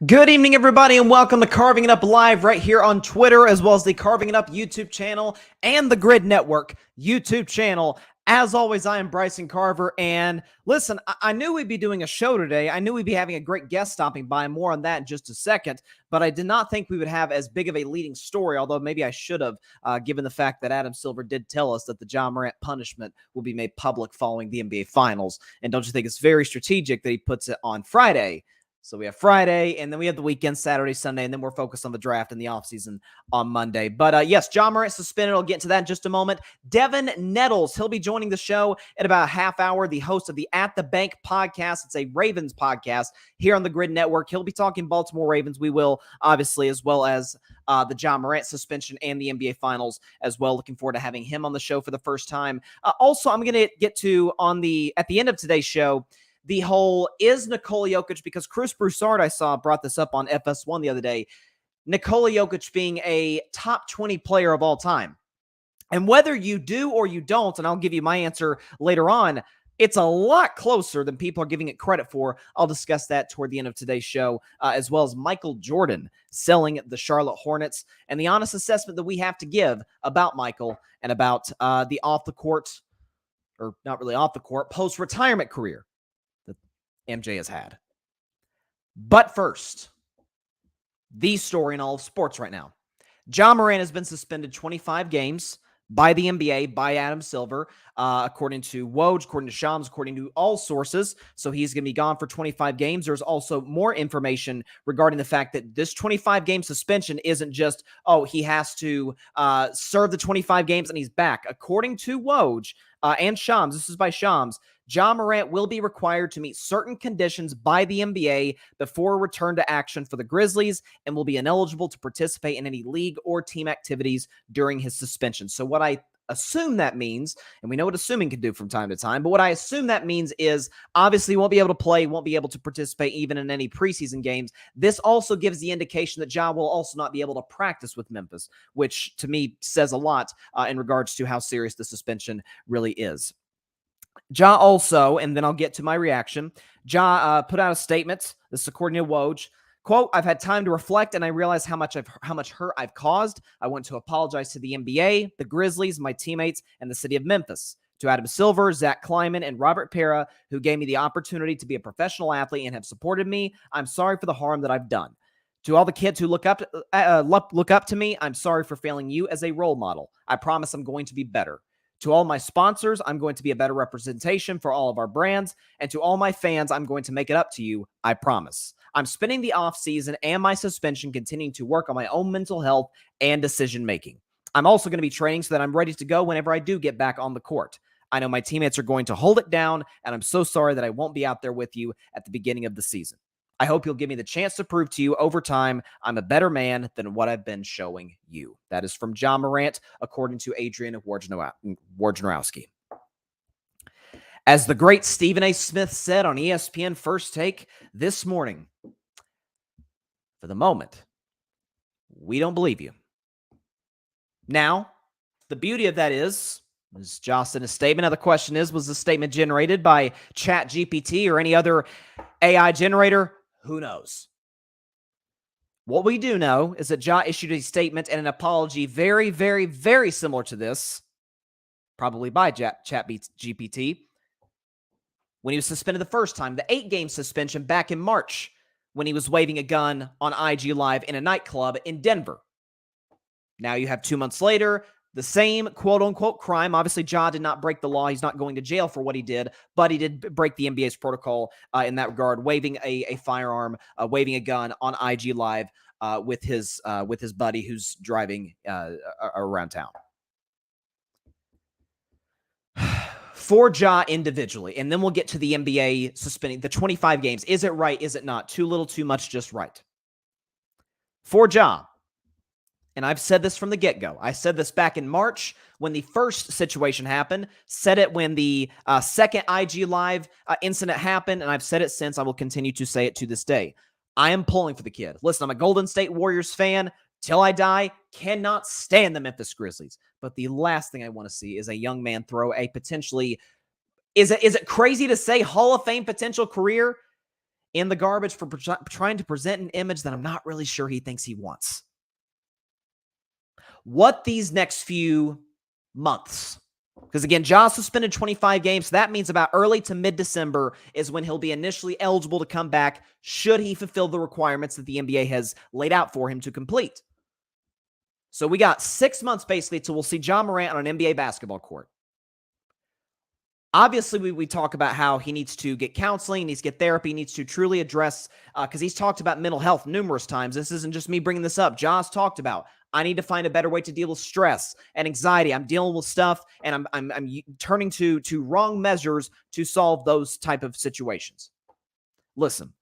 Good evening, everybody, and welcome to Carving It Up Live right here on Twitter, as well as the Carving It Up YouTube channel and the Grid Network YouTube channel. As always, I am Bryson Carver, and listen, I knew we'd be doing a show today. I knew we'd be having a great guest stopping by. More on that in just a second, but I did not think we would have as big of a leading story, although maybe I should have, given the fact that Adam Silver did tell us that the Ja Morant punishment will be made public following the NBA Finals. And don't you think it's very strategic that he puts it on Friday? So we have Friday, and then we have the weekend, Saturday, Sunday, and then we're focused on the draft and the offseason on Monday. But yes, Ja Morant suspended. I'll get to that in just a moment. Devin Nettles, he'll be joining the show in about a half hour, the host of the At the Bank podcast. It's a Ravens podcast here on the Grid Network. He'll be talking Baltimore Ravens. We will, obviously, as well as the Ja Morant suspension and the NBA Finals as well. Looking forward to having him on the show for the first time. Also, I'm going to get to, at the end of today's show, the whole is Nikola Jokic, because Chris Broussard, I saw, brought this up on FS1 the other day, Nikola Jokic being a top 20 player of all time. And whether you do or you don't, and I'll give you my answer later on, it's a lot closer than people are giving it credit for. I'll discuss that toward the end of today's show, as well as Michael Jordan selling the Charlotte Hornets and the honest assessment that we have to give about Michael and about the off the court, or not really off the court, post-retirement career MJ has had. But first, the story in all of sports right now. Ja Morant has been suspended 25 games by the NBA, by Adam Silver, according to Woj, according to Shams, according to all sources. So he's going to be gone for 25 games. There's also more information regarding the fact that this 25-game suspension isn't just, he has to serve the 25 games and he's back. According to Woj and Shams, this is by Shams, Ja Morant will be required to meet certain conditions by the NBA before return to action for the Grizzlies and will be ineligible to participate in any league or team activities during his suspension. So what I assume that means, and we know what assuming can do from time to time, but what I assume that means is obviously won't be able to play, won't be able to participate even in any preseason games. This also gives the indication that Ja will also not be able to practice with Memphis, which to me says a lot in regards to how serious the suspension really is. Ja also, and then I'll get to my reaction, Ja put out a statement, this is according to Woj, quote, "I've had time to reflect and I realize how much hurt I've caused. I want to apologize to the NBA, the Grizzlies, my teammates, and the city of Memphis. To Adam Silver, Zach Kleiman, and Robert Pera, who gave me the opportunity to be a professional athlete and have supported me, I'm sorry for the harm that I've done. To all the kids who look up to me, I'm sorry for failing you as a role model. I promise I'm going to be better. To all my sponsors, I'm going to be a better representation for all of our brands. And to all my fans, I'm going to make it up to you, I promise. I'm spending the offseason and my suspension continuing to work on my own mental health and decision-making. I'm also going to be training so that I'm ready to go whenever I do get back on the court. I know my teammates are going to hold it down, and I'm so sorry that I won't be out there with you at the beginning of the season. I hope you'll give me the chance to prove to you over time I'm a better man than what I've been showing you." That is from Ja Morant, according to Adrian Wojnarowski. As the great Stephen A. Smith said on ESPN First Take this morning, for the moment, we don't believe you. Now, the beauty of that is, as Josh said in a statement, now the question is, was the statement generated by ChatGPT or any other AI generator? Who knows? What we do know is that Ja issued a statement and an apology very, very, very similar to this, probably by ChatGPT, when he was suspended the first time, the 8-game suspension back in March, when he was waving a gun on IG Live in a nightclub in Denver. Now you have 2 months later, the same quote-unquote crime. Obviously, Ja did not break the law. He's not going to jail for what he did, but he did break the NBA's protocol in that regard, waving a firearm, waving a gun on IG Live with his buddy who's driving around town. For Ja individually, and then we'll get to the NBA suspending the 25 games. Is it right? Is it not? Too little, too much, just right. For Ja, and I've said this from the get-go. I said this back in March when the first situation happened, said it when the second IG Live incident happened, and I've said it since. I will continue to say it to this day. I am pulling for the kid. Listen, I'm a Golden State Warriors fan. Till I die, cannot stand the Memphis Grizzlies. But the last thing I want to see is a young man throw a potentially, is it crazy to say Hall of Fame potential career? in the garbage for trying to present an image that I'm not really sure he thinks he wants. What these next few months, because again, Ja suspended 25 games, so that means about early to mid-December is when he'll be initially eligible to come back should he fulfill the requirements that the NBA has laid out for him to complete. So we got 6 months basically till we'll see Ja Morant on an NBA basketball court. Obviously, we talk about how he needs to get counseling, he needs to get therapy, he needs to truly address, because he's talked about mental health numerous times. This isn't just me bringing this up. Ja's talked about, I need to find a better way to deal with stress and anxiety. I'm dealing with stuff, and I'm turning to wrong measures to solve those type of situations. Listen,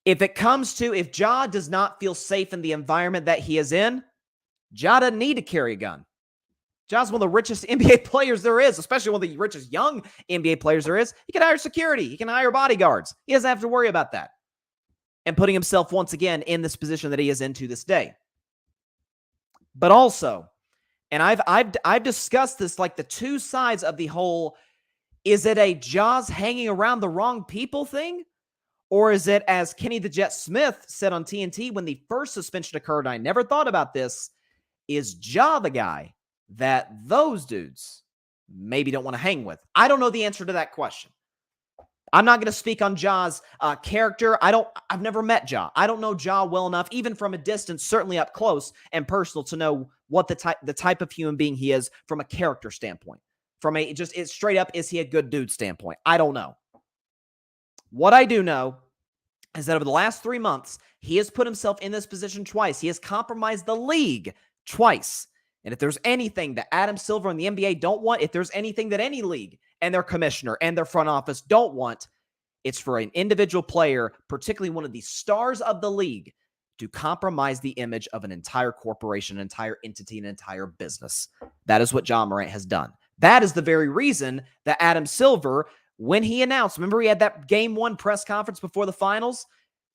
if Ja does not feel safe in the environment that he is in, Ja doesn't need to carry a gun. Ja's one of the richest NBA players there is, especially one of the richest young NBA players there is. He can hire security. He can hire bodyguards. He doesn't have to worry about that. And putting himself once again in this position that he is in to this day. But also, and I've discussed this, like the two sides of the whole, is it a Ja's hanging around the wrong people thing? Or is it, as Kenny the Jet Smith said on TNT when the first suspension occurred, I never thought about this, is Ja the guy that those dudes maybe don't want to hang with? I don't know the answer to that question. I'm not going to speak on Ja's character. I've never met Ja. I don't know Ja well enough, even from a distance, certainly up close and personal, to know what the type of human being he is from a character standpoint. From a it's straight up, is he a good dude standpoint? I don't know. What I do know is that over the last 3 months, he has put himself in this position twice. He has compromised the league twice. And if there's anything that Adam Silver and the NBA don't want, if there's anything that any league and their commissioner and their front office don't want, it's for an individual player, particularly one of the stars of the league, to compromise the image of an entire corporation, an entire entity, an entire business. That is what Ja Morant has done. That is the very reason that Adam Silver, when he announced, remember he had that game 1 press conference before the finals,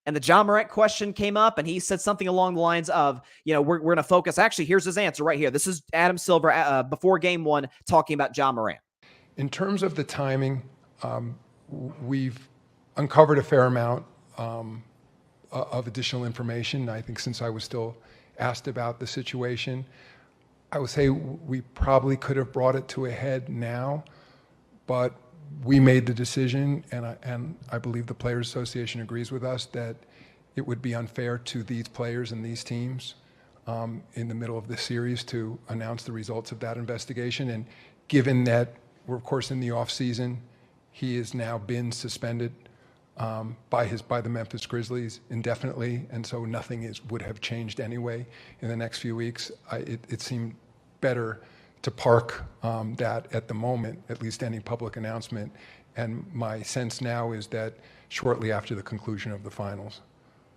and the Ja Morant question came up, and he said something along the lines of, we're going to focus. Actually, here's his answer right here. This is Adam Silver before game 1 talking about Ja Morant. In terms of the timing, we've uncovered a fair amount of additional information. I think since I was still asked about the situation, I would say we probably could have brought it to a head now, but we made the decision, and I believe the Players Association agrees with us, that it would be unfair to these players and these teams in the middle of this series to announce the results of that investigation. And given that we're, of course, in the off season, he has now been suspended by the Memphis Grizzlies indefinitely, and so nothing would have changed anyway in the next few weeks. It seemed better to park that at the moment, at least any public announcement. And my sense now is that shortly after the conclusion of the finals,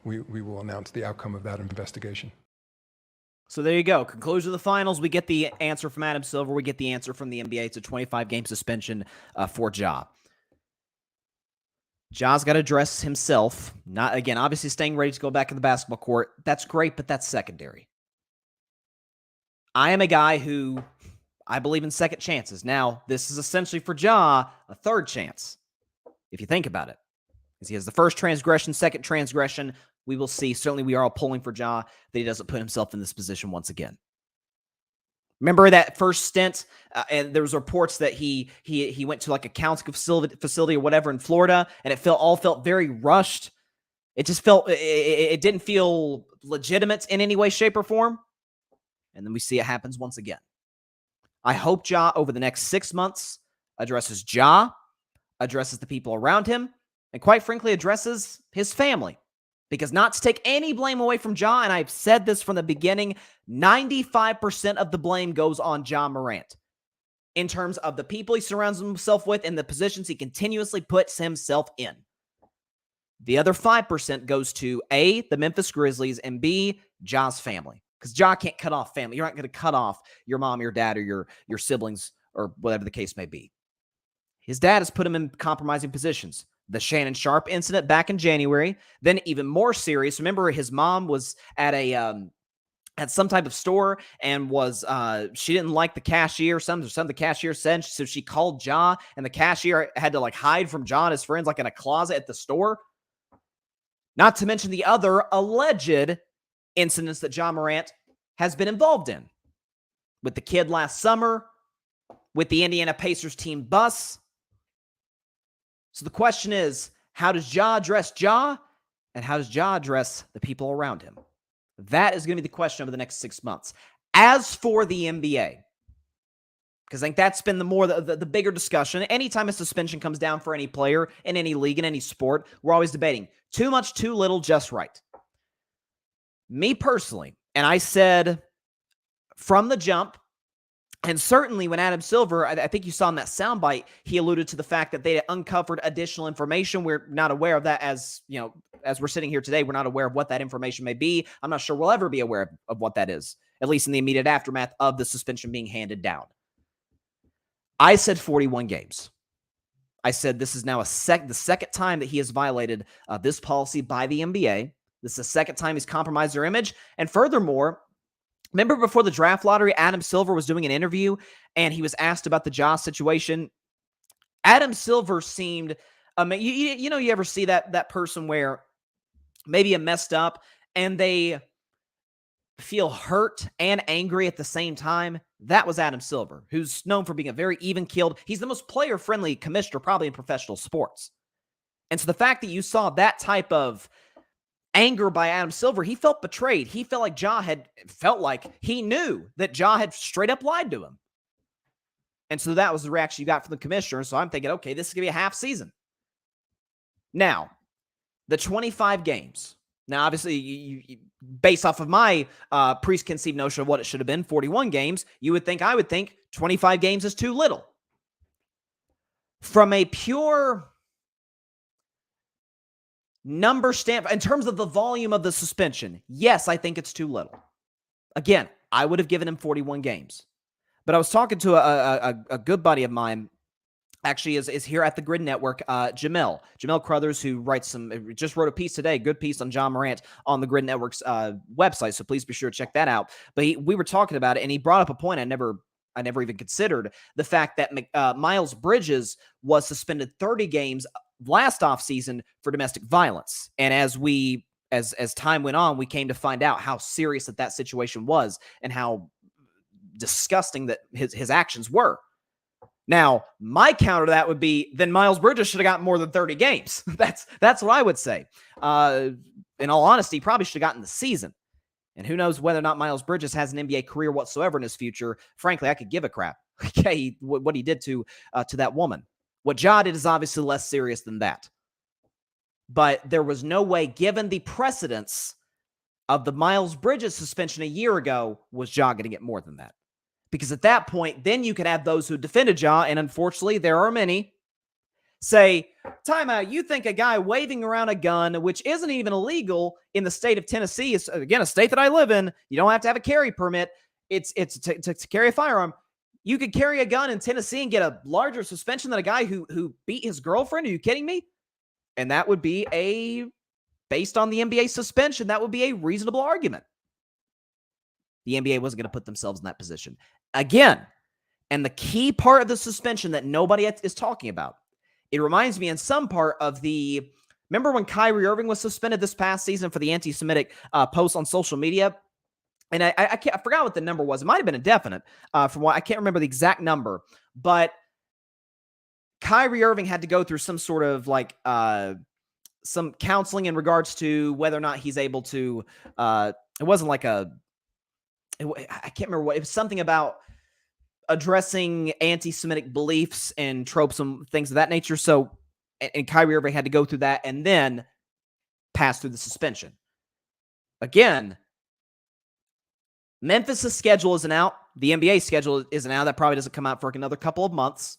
we will announce the outcome of that investigation. So there you go. Conclusion of the finals. We get the answer from Adam Silver. We get the answer from the NBA. It's a 25-game suspension for Ja. Ja's got to address himself. Not, again, obviously staying ready to go back in the basketball court. That's great, but that's secondary. I am a guy who I believe in second chances. Now, this is essentially for Ja a third chance, if you think about it. Because he has the first transgression, second transgression. We will see. Certainly, we are all pulling for Ja that he doesn't put himself in this position once again. Remember that first stint, and there was reports that he went to like a counseling facility or whatever in Florida, and it all felt very rushed. It just felt it didn't feel legitimate in any way, shape, or form. And then we see it happens once again. I hope Ja over the next 6 months addresses Ja, addresses the people around him, and quite frankly addresses his family. Because not to take any blame away from Ja, and I've said this from the beginning, 95% of the blame goes on Ja Morant in terms of the people he surrounds himself with and the positions he continuously puts himself in. The other 5% goes to A, the Memphis Grizzlies, and B, Ja's family. Because Ja can't cut off family. You're not going to cut off your mom, your dad, or your siblings, or whatever the case may be. His dad has put him in compromising positions. The Shannon Sharpe incident back in January, then even more serious. Remember, his mom was at some type of store and she didn't like the cashier. Something the cashier said, so she called Ja, and the cashier had to hide from Ja and his friends in a closet at the store. Not to mention the other alleged incidents that Ja Morant has been involved in. With the kid last summer, with the Indiana Pacers team bus. So the question is, how does Ja address Ja? And how does Ja address the people around him? That is going to be the question over the next 6 months. As for the NBA, because I think that's been the bigger discussion. Anytime a suspension comes down for any player in any league, in any sport, we're always debating too much, too little, just right. Me personally, and I said from the jump, and certainly when Adam Silver, I think you saw in that soundbite, he alluded to the fact that they uncovered additional information. We're not aware of that as we're sitting here today. We're not aware of what that information may be. I'm not sure we'll ever be aware of what that is, at least in the immediate aftermath of the suspension being handed down. I said 41 games. I said this is now the second time that he has violated this policy by the NBA. This is the second time he's compromised their image. And furthermore, remember before the draft lottery, Adam Silver was doing an interview and he was asked about the Ja situation. Adam Silver seemed, you ever see that person where maybe a messed up and they feel hurt and angry at the same time? That was Adam Silver, who's known for being a very even-keeled. He's the most player-friendly commissioner probably in professional sports. And so the fact that you saw that type of anger by Adam Silver, he felt betrayed. He felt like he knew that Ja had straight up lied to him. And so that was the reaction you got from the commissioner. So I'm thinking, okay, this is going to be a half season. Now, the 25 games. Now, obviously, you based off of my preconceived notion of what it should have been, 41 games, I would think 25 games is too little. From a pure number standpoint, in terms of the volume of the suspension, yes, I think it's too little. Again, I would have given him 41 games. But I was talking to a good buddy of mine, actually is here at the Grid Network, Jamel Crothers, who just wrote a piece today, good piece on Ja Morant on the Grid Network's website, so please be sure to check that out. But we were talking about it, and he brought up a point I never even considered, the fact that Miles Bridges was suspended 30 games last offseason for domestic violence. And as time went on, we came to find out how serious that situation was and how disgusting that his actions were. Now, my counter to that would be, then Miles Bridges should have gotten more than 30 games. That's what I would say. In all honesty, he probably should have gotten the season. And who knows whether or not Miles Bridges has an NBA career whatsoever in his future. Frankly, I could give a crap. Okay, what he did to that woman. What Ja did is obviously less serious than that. But there was no way, given the precedence of the Miles Bridges suspension a year ago, was Ja going to get more than that. Because at that point, then you could have those who defended Ja, and unfortunately, there are many, say, timeout, you think a guy waving around a gun, which isn't even illegal in the state of Tennessee, is, again, a state that I live in, you don't have to have a carry permit, it's to carry a firearm. You could carry a gun in Tennessee and get a larger suspension than a guy who beat his girlfriend? Are you kidding me? And that would be based on the NBA suspension, that would be a reasonable argument. The NBA wasn't going to put themselves in that position. Again, and the key part of the suspension that nobody is talking about, it reminds me in some part of remember when Kyrie Irving was suspended this past season for the anti-Semitic posts on social media? And I forgot what the number was. It might have been indefinite from what I can't remember the exact number, but Kyrie Irving had to go through some sort of some counseling in regards to whether or not he's able to, it wasn't like I can't remember what, it was something about addressing anti-Semitic beliefs and tropes and things of that nature. So, and Kyrie Irving had to go through that and then pass through the suspension. Again, Memphis' schedule isn't out. The NBA schedule isn't out. That probably doesn't come out for another couple of months.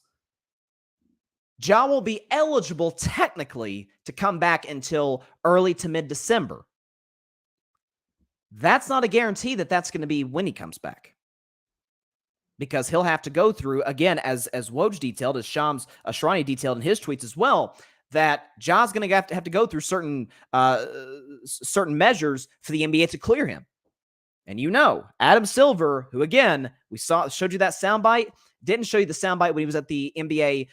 Ja will be eligible technically to come back until early to mid-December. That's not a guarantee that that's going to be when he comes back. Because he'll have to go through, again, as Woj detailed, as Shams Ashrani detailed in his tweets as well, that Ja's going to have to go through certain measures for the NBA to clear him. And Adam Silver, who again, showed you that soundbite, didn't show you the soundbite when he was at the NBA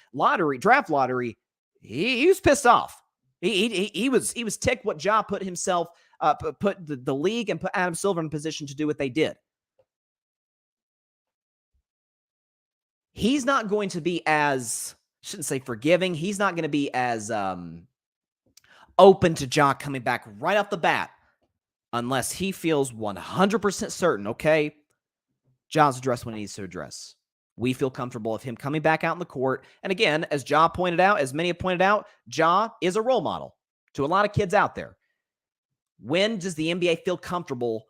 draft lottery. He was pissed off. He was ticked what Ja put himself, put the league and put Adam Silver in a position to do what they did. He's not going to be as, shouldn't say forgiving. He's not going to be as open to Ja coming back right off the bat unless he feels 100% certain, okay, Ja's addressed what he needs to address. We feel comfortable of him coming back out in the court. And again, as Ja pointed out, as many have pointed out, Ja is a role model to a lot of kids out there. When does the NBA feel comfortable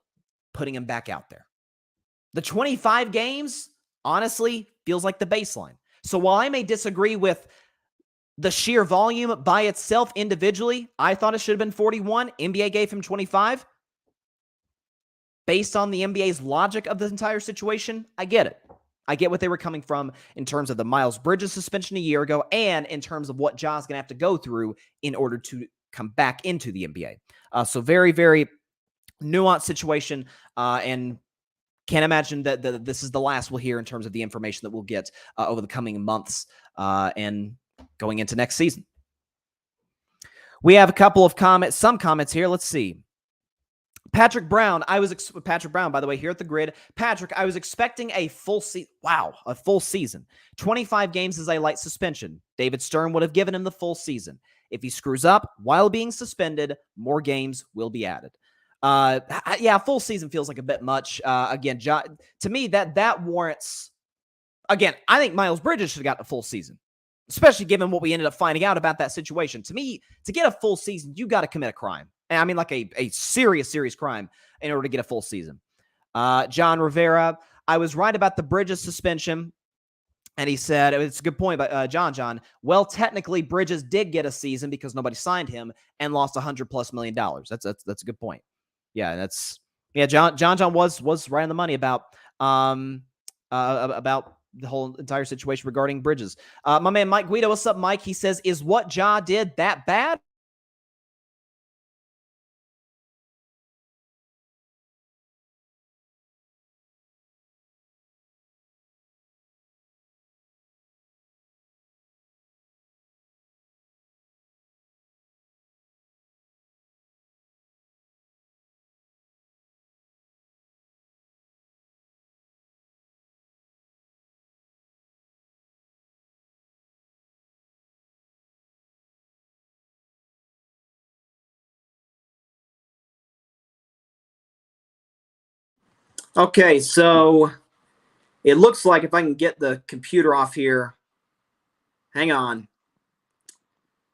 putting him back out there? The 25 games, honestly, feels like the baseline. So while I may disagree with the sheer volume by itself individually, I thought it should have been 41. NBA gave him 25. Based on the NBA's logic of the entire situation, I get it. I get what they were coming from in terms of the Miles Bridges suspension a year ago and in terms of what Ja's going to have to go through in order to come back into the NBA. So very, very nuanced situation, and can't imagine that this is the last we'll hear in terms of the information that we'll get over the coming months and going into next season. We have a couple of some comments here. Let's see. Patrick Brown, Patrick Brown, by the way, here at the Grid. Patrick, I was expecting a full season. Wow, a full season. 25 games is a light suspension. David Stern would have given him the full season. If he screws up while being suspended, more games will be added. Yeah, full season feels like a bit much. Again, to me, that warrants. Again, I think Miles Bridges should have got a full season, especially given what we ended up finding out about that situation. To me, to get a full season, you got to commit a crime. And I mean, like a serious crime in order to get a full season. John Rivera, I was right about the Bridges suspension. And he said, it's a good point, but John, well, technically, Bridges did get a season because nobody signed him and lost $100+ million. That's a good point. Yeah, John was right on the money about the whole entire situation regarding Bridges. My man Mike Guido, what's up, Mike? He says, is what Ja did that bad? Okay, so it looks like if I can get the computer off here, hang on.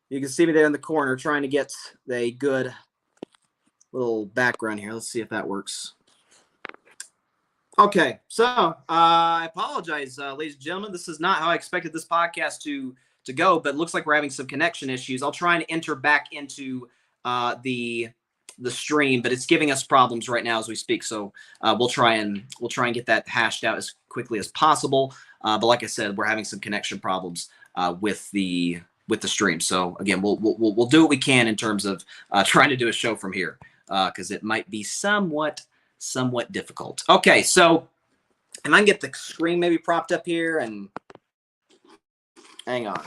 You can see me there in the corner trying to get a good little background here. Let's see if that works. Okay, so I apologize, ladies and gentlemen. This is not how I expected this podcast to go, but it looks like we're having some connection issues. I'll try and enter back into the stream, but it's giving us problems right now as we speak. So we'll try and get that hashed out as quickly as possible. But like I said, we're having some connection problems with the stream. So again, we'll do what we can in terms of trying to do a show from here because it might be somewhat difficult. Okay, so and I can get the screen maybe propped up here and hang on.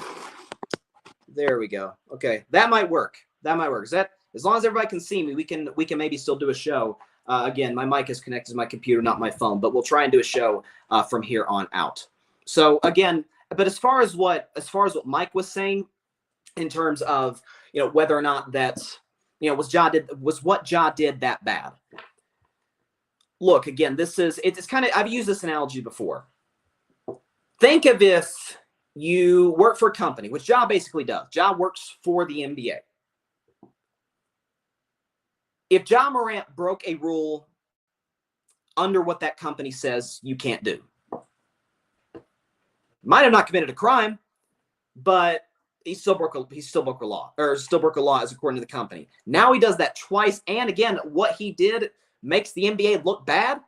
There we go. Okay, that might work. Is that as long as everybody can see me, we can maybe still do a show. Again, my mic is connected to my computer, not my phone, but we'll try and do a show from here on out. So again, but as far as what Mike was saying in terms of whether or not that's was what Ja did that bad. Look, again, it's kind of, I've used this analogy before. Think of if you work for a company, which Ja basically does. Ja works for the NBA. If Ja Morant broke a rule under what that company says you can't do, might have not committed a crime, but he still broke a law as according to the company. Now he does that twice, and again, what he did makes the NBA look bad.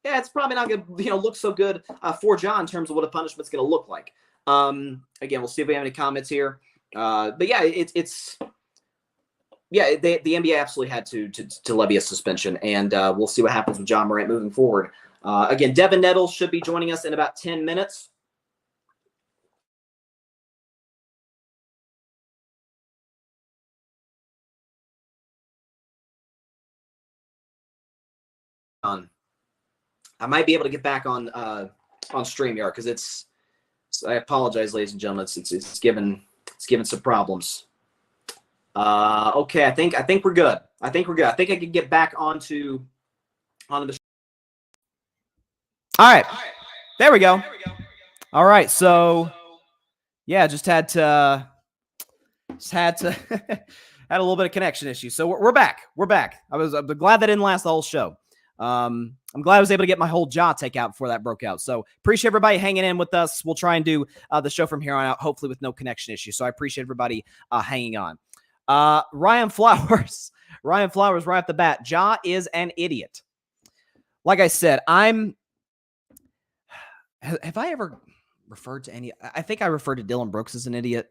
Yeah, it's probably not going to look so good for Ja in terms of what a punishment's going to look like. Again, we'll see if we have any comments here. But yeah, the NBA absolutely had to levy a suspension, and we'll see what happens with Ja Morant moving forward. Again, Devin Nettles should be joining us in about 10 minutes. on. I might be able to get back on StreamYard because it's. I apologize, ladies and gentlemen. It's given some problems. Okay, I think we're good. I think I can get back onto the. All right, there we go. All right, so yeah, just had to had a little bit of connection issue. So we're back. We're back. I'm glad that didn't last the whole show. I'm glad I was able to get my whole jaw take out before that broke out. So appreciate everybody hanging in with us. We'll try and do the show from here on out, hopefully with no connection issues. So I appreciate everybody hanging on. Ryan Flowers right off the bat. Ja is an idiot. Like I said, have I ever referred to any? I think I referred to Dylan Brooks as an idiot.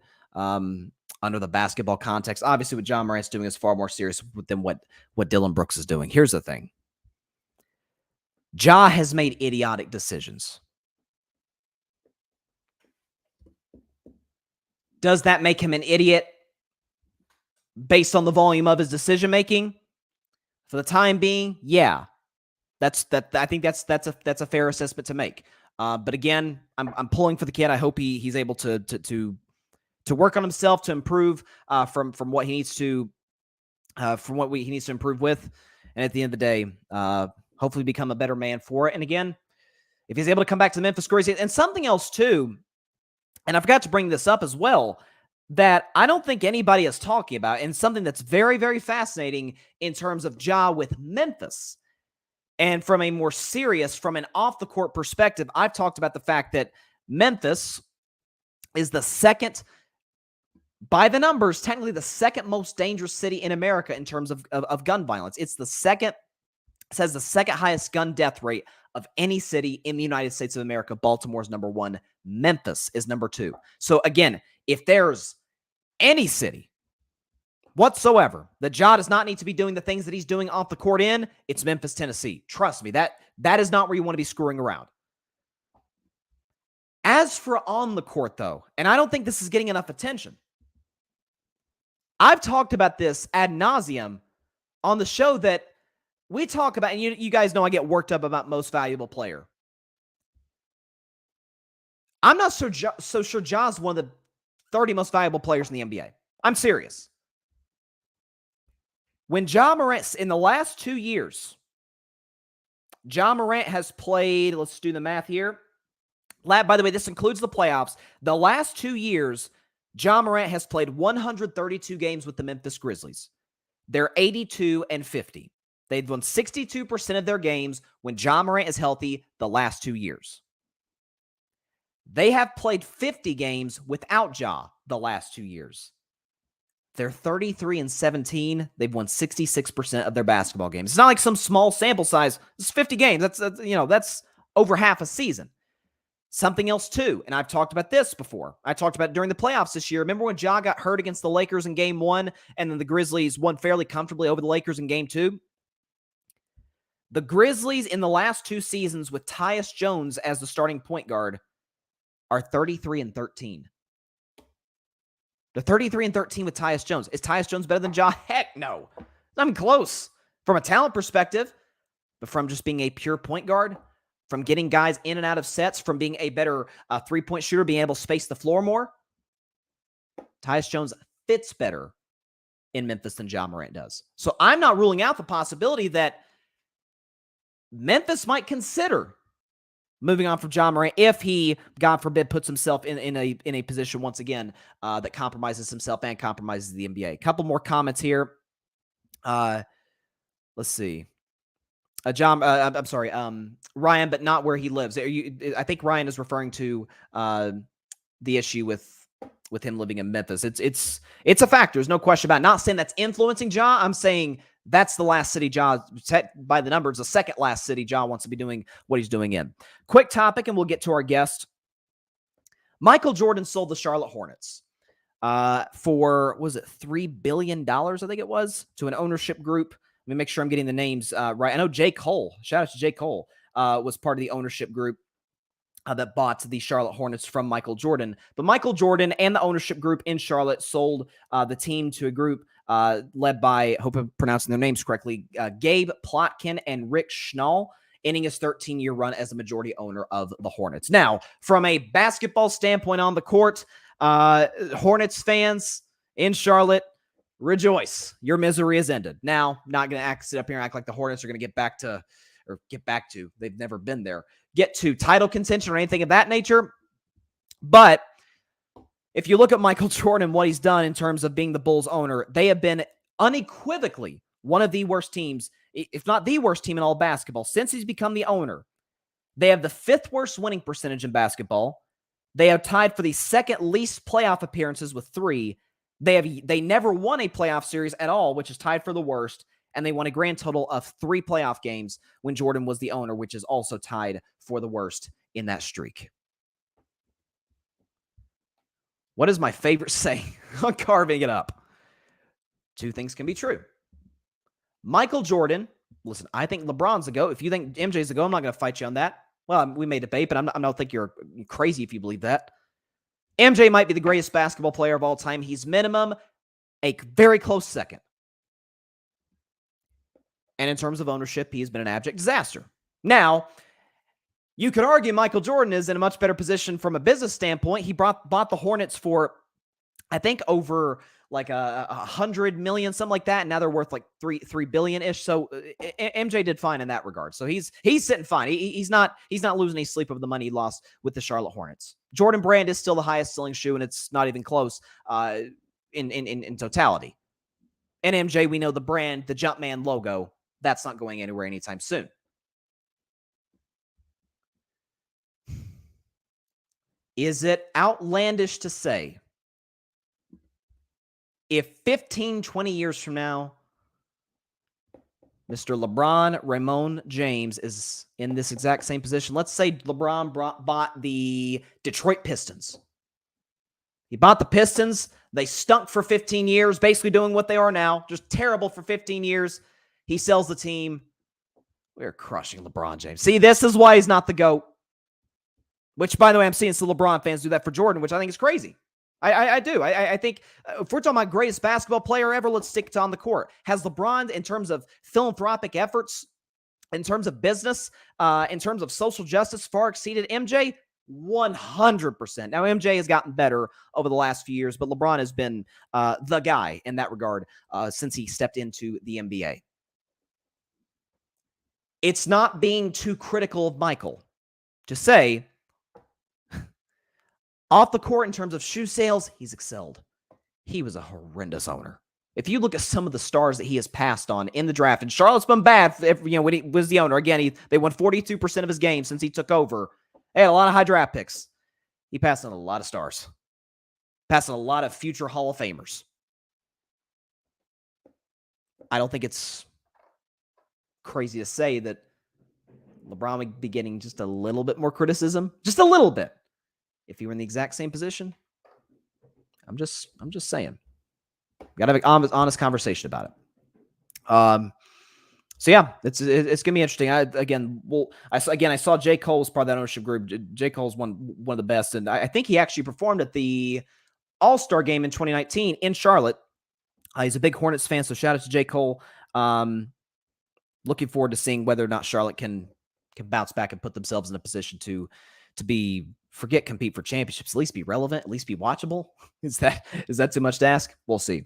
Under the basketball context, obviously what Ja Morant's doing is far more serious than what Dylan Brooks is doing. Here's the thing. Ja has made idiotic decisions. Does that make him an idiot based on the volume of his decision making? For the time being, yeah. I think that's a fair assessment to make. But again, I'm pulling for the kid. I hope he's able to work on himself, to improve from what he needs to he needs to improve with, and at the end of the day, hopefully become a better man for it. And again, if he's able to come back to the Memphis Grizzlies, and something else too, and I forgot to bring this up as well, that I don't think anybody is talking about, and something that's very, very fascinating in terms of Ja with Memphis. And from a more serious, from an off-the-court perspective, I've talked about the fact that Memphis is the second, by the numbers, technically the second most dangerous city in America in terms of gun violence. It's the second, says the second highest gun death rate of any city in the United States of America. Baltimore is number one. Memphis is number two. So again, if there's any city whatsoever that Ja does not need to be doing the things that he's doing off the court in, it's Memphis, Tennessee. Trust me, that is not where you want to be screwing around. As for on the court, though, and I don't think this is getting enough attention, I've talked about this ad nauseum on the show that we talk about, and you guys know I get worked up about most valuable player. I'm not so sure Ja's one of the 30 most valuable players in the NBA. I'm serious. When Ja Morant, in the last 2 years, Ja Morant has played, let's do the math here. By the way, this includes the playoffs. The last 2 years, Ja Morant has played 132 games with the Memphis Grizzlies. They're 82-50. They've won 62% of their games when Ja Morant is healthy the last 2 years. They have played 50 games without Ja the last 2 years. They're 33-17. They've won 66% of their basketball games. It's not like some small sample size. It's 50 games. That's over half a season. Something else too, and I've talked about this before. I talked about it during the playoffs this year. Remember when Ja got hurt against the Lakers in Game 1, and then the Grizzlies won fairly comfortably over the Lakers in Game 2? The Grizzlies in the last 2 seasons with Tyus Jones as the starting point guard are 33-13. They're 33-13 with Tyus Jones. Is Tyus Jones better than Ja? Heck no. Not even close. From a talent perspective, but from just being a pure point guard, from getting guys in and out of sets, from being a better three-point shooter, being able to space the floor more, Tyus Jones fits better in Memphis than Ja Morant does. So I'm not ruling out the possibility that Memphis might consider moving on from Ja Morant if he, God forbid, puts himself in a position once again that compromises himself and compromises the NBA. A couple more comments here. Let's see. Ryan, but not where he lives. I think Ryan is referring to the issue with him living in Memphis. It's a factor. There's no question about it. Not saying that's influencing Ja. I'm saying that's the last city Ja, by the numbers, the second last city Ja wants to be doing what he's doing in. Quick topic, and we'll get to our guest. Michael Jordan sold the Charlotte Hornets for, was it $3 billion, I think it was, to an ownership group. Let me make sure I'm getting the names right. I know J. Cole, shout out to J. Cole, was part of the ownership group that bought the Charlotte Hornets from Michael Jordan. But Michael Jordan and the ownership group in Charlotte sold the team to a group led by, hope I'm pronouncing their names correctly, Gabe Plotkin and Rick Schnall, ending his 13-year run as a majority owner of the Hornets. Now, from a basketball standpoint on the court, Hornets fans in Charlotte, rejoice. Your misery has ended. Now, not going to sit up here and act like the Hornets are going to get back to, they've never been there, get to title contention or anything of that nature. But if you look at Michael Jordan and what he's done in terms of being the Bulls owner, they have been unequivocally one of the worst teams, if not the worst team in all basketball, since he's become the owner. They have the 5th worst winning percentage in basketball. They have tied for the 2nd least playoff appearances with 3. They never won a playoff series at all, which is tied for the worst. And they won a grand total of 3 playoff games when Jordan was the owner, which is also tied for the worst in that streak. What is my favorite saying on Carving It Up? 2 things can be true. Michael Jordan, listen, I think LeBron's the GOAT. If you think MJ's the GOAT, I'm not going to fight you on that. Well, we may debate, but I don't think you're crazy if you believe that. MJ might be the greatest basketball player of all time. He's minimum a very close second. And in terms of ownership, he's been an abject disaster. Now, you could argue Michael Jordan is in a much better position from a business standpoint. He bought the Hornets for, I think, over like $100 million, something like that. And now they're worth like $3 billion-ish. So MJ did fine in that regard. So he's sitting fine. He's not losing any sleep over the money he lost with the Charlotte Hornets. Jordan Brand is still the highest selling shoe, and it's not even close in totality. And MJ, we know the brand, the Jumpman logo, that's not going anywhere anytime soon. Is it outlandish to say if 15, 20 years from now, Mr. LeBron Ramon James is in this exact same position? Let's say LeBron bought the Detroit Pistons. He bought the Pistons. They stunk for 15 years, basically doing what they are now, just terrible for 15 years. He sells the team. We're crushing LeBron James. See, this is why he's not the GOAT. Which, by the way, I'm seeing some LeBron fans do that for Jordan, which I think is crazy. I do. I think if we're talking about greatest basketball player ever, let's stick to on the court. Has LeBron, in terms of philanthropic efforts, in terms of business, in terms of social justice, far exceeded MJ? 100%. Now, MJ has gotten better over the last few years, but LeBron has been the guy in that regard since he stepped into the NBA. It's not being too critical of Michael to say, off the court, in terms of shoe sales, he's excelled. He was a horrendous owner. If you look at some of the stars that he has passed on in the draft, and Charlotte's been bad when he was the owner. Again, they won 42% of his games since he took over. They had a lot of high draft picks. He passed on a lot of stars. Passed on a lot of future Hall of Famers. I don't think it's crazy to say that LeBron would be getting just a little bit more criticism. Just a little bit. If he were in the exact same position, I'm just saying. Got to have an honest conversation about it. So yeah, it's gonna be interesting. I saw J. Cole's part of that ownership group. J. Cole's one of the best, and I think he actually performed at the All-Star game in 2019 in Charlotte. He's a big Hornets fan, so shout out to J. Cole. Looking forward to seeing whether or not Charlotte can bounce back and put themselves in a position to compete for championships, at least be relevant, at least be watchable. Is that too much to ask? We'll see.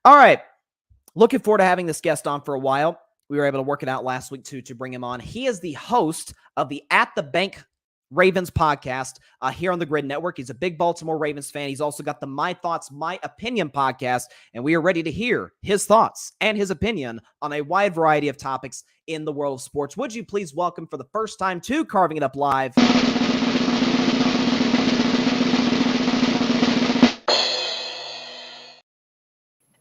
All right. Looking forward to having this guest on for a while. We were able to work it out last week to bring him on. He is the host of the At the Bank Ravens podcast here on the Grid Network. He's a big Baltimore Ravens fan. He's also got the My Thoughts, My Opinion podcast, and we are ready to hear his thoughts and his opinion on a wide variety of topics in the world of sports. Would you please welcome for the first time to Carving It Up Live,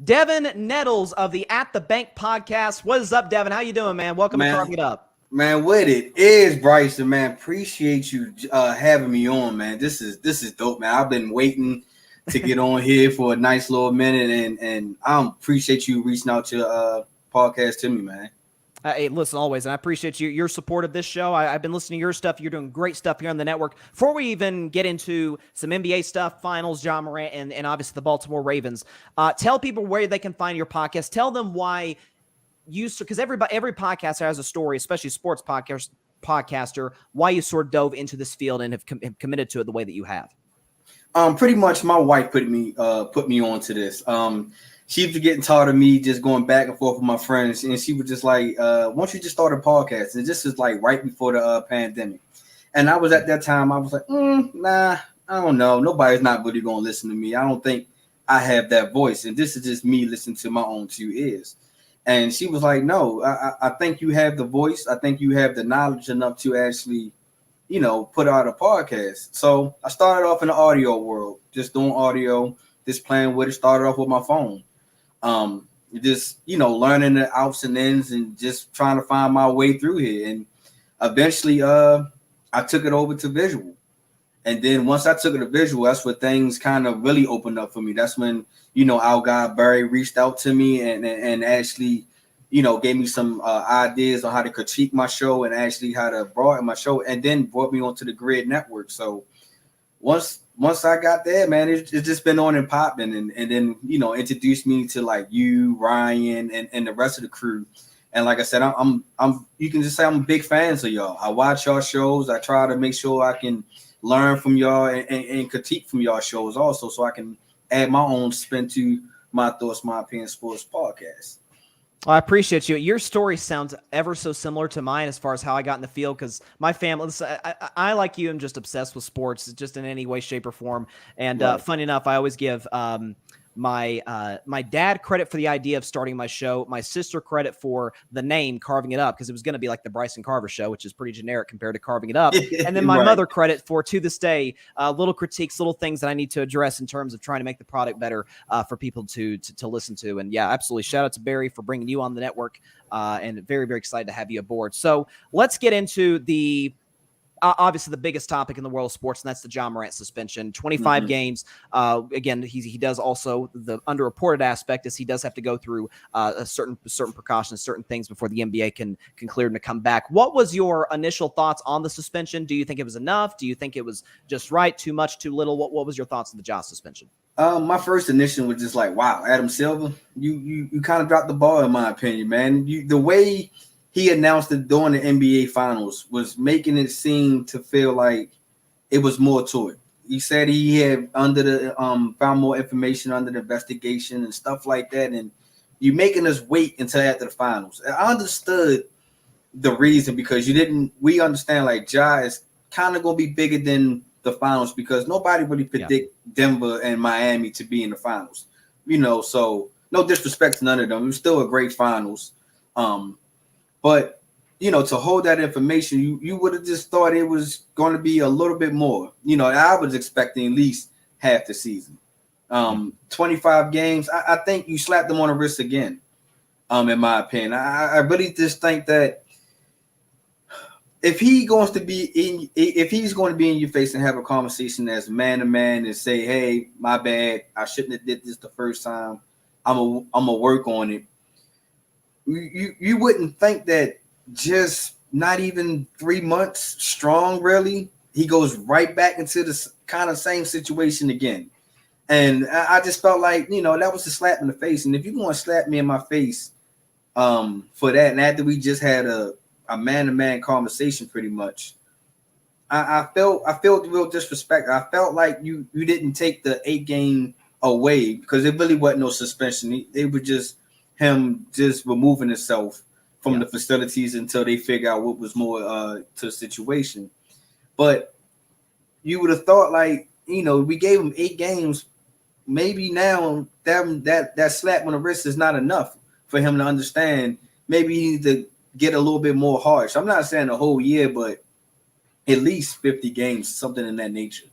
Devin Nettles of the At the Bank podcast. What is up, Devin? How you doing, man? Welcome to Carving It Up. Man, what it is, Bryson, man. Appreciate you having me on, man. This is dope, man. I've been waiting to get on here for a nice little minute, and I appreciate you reaching out to podcast to me, man. Hey, listen, always, and I appreciate your support of this show. I've been listening to your stuff. You're doing great stuff here on the network. Before we even get into some NBA stuff, finals, Ja Morant, and obviously the Baltimore Ravens, tell people where they can find your podcast. Tell them why because every podcaster has a story, especially sports podcaster, why you sort of dove into this field and have committed to it the way that you have. Pretty much my wife put me onto this. She was getting tired of me just going back and forth with my friends, and she was just like, "Why don't you just start a podcast?" And this is like right before the pandemic, and I was at that time. I was like, "Nah, I don't know. Nobody's not really gonna listen to me. I don't think I have that voice, and this is just me listening to my own two ears." And she was like, "No, I think you have the voice. I think you have the knowledge enough to actually, put out a podcast." So I started off in the audio world, just doing audio, just playing with it. Started off with my phone. Just learning the outs and ins and just trying to find my way through here. And eventually I took it over to visual. And then once I took it to visual, that's when things kind of really opened up for me. That's when our guy Barry reached out to me and actually gave me some ideas on how to critique my show and actually how to broaden my show, and then brought me onto the Grid Network. So once I got there, man, it's just been on and popping, and then introduced me to like you, Ryan, and the rest of the crew. And like I said, I'm you can just say I'm big fans of y'all. I watch y'all shows. I try to make sure I can learn from y'all and critique from y'all shows also, so I can add my own spin to my thoughts, my opinion sports podcast. Well, I appreciate you. Your story sounds ever so similar to mine as far as how I got in the field, because my family, I like you, am just obsessed with sports, just in any way, shape, or form. And Right. funny enough, I always give my dad credit for the idea of starting my show, my sister credit for the name Carving It Up, because it was going to be like the Bryson Carver Show, which is pretty generic compared to Carving It Up. And then my Right. mother credit for, to this day, little critiques, little things that I need to address in terms of trying to make the product better for people to listen to. And yeah, absolutely, shout out to Barry for bringing you on the network, and very, very excited to have you aboard. So let's get into the obviously the biggest topic in the world of sports, and that's the Ja Morant suspension. 25 games. Again, he does also, the underreported aspect is he does have to go through a certain precautions, certain things before the NBA can clear him to come back. What was your initial thoughts on the suspension? Do you think it was enough? Do you think it was just right, too much, too little? What was your thoughts on the Ja suspension? My first initial was just like, wow, Adam Silver, you kind of dropped the ball in my opinion, man. The way he announced it during the NBA Finals was making it seem to feel like it was more to it. He said he had found more information under the investigation and stuff like that, and you making us wait until after the finals. I understood the reason, because we understand like Ja is kind of gonna be bigger than the finals, because nobody really predict Denver and Miami to be in the finals. So no disrespect to none of them. It was still a great finals. But, to hold that information, you would have just thought it was going to be a little bit more. I was expecting at least half the season. 25 games, I think you slapped them on the wrist again, in my opinion. I really just think that if he's going to be in your face and have a conversation as man to man and say, hey, my bad, I shouldn't have did this the first time, I'm a work on it. You wouldn't think that just not even 3 months strong, really, he goes right back into the kind of same situation again. And I just felt like, that was a slap in the face. And if you're going to slap me in my face for that, and after we just had a man-to-man conversation pretty much, I felt real disrespect. I felt like you didn't take the 8-game away, because it really wasn't no suspension. It was just him just removing himself from the facilities until they figure out what was more to the situation. But you would have thought, like, we gave him 8 games. Maybe now that slap on the wrist is not enough for him to understand. Maybe he needs to get a little bit more harsh. I'm not saying a whole year, but at least 50 games, something in that nature.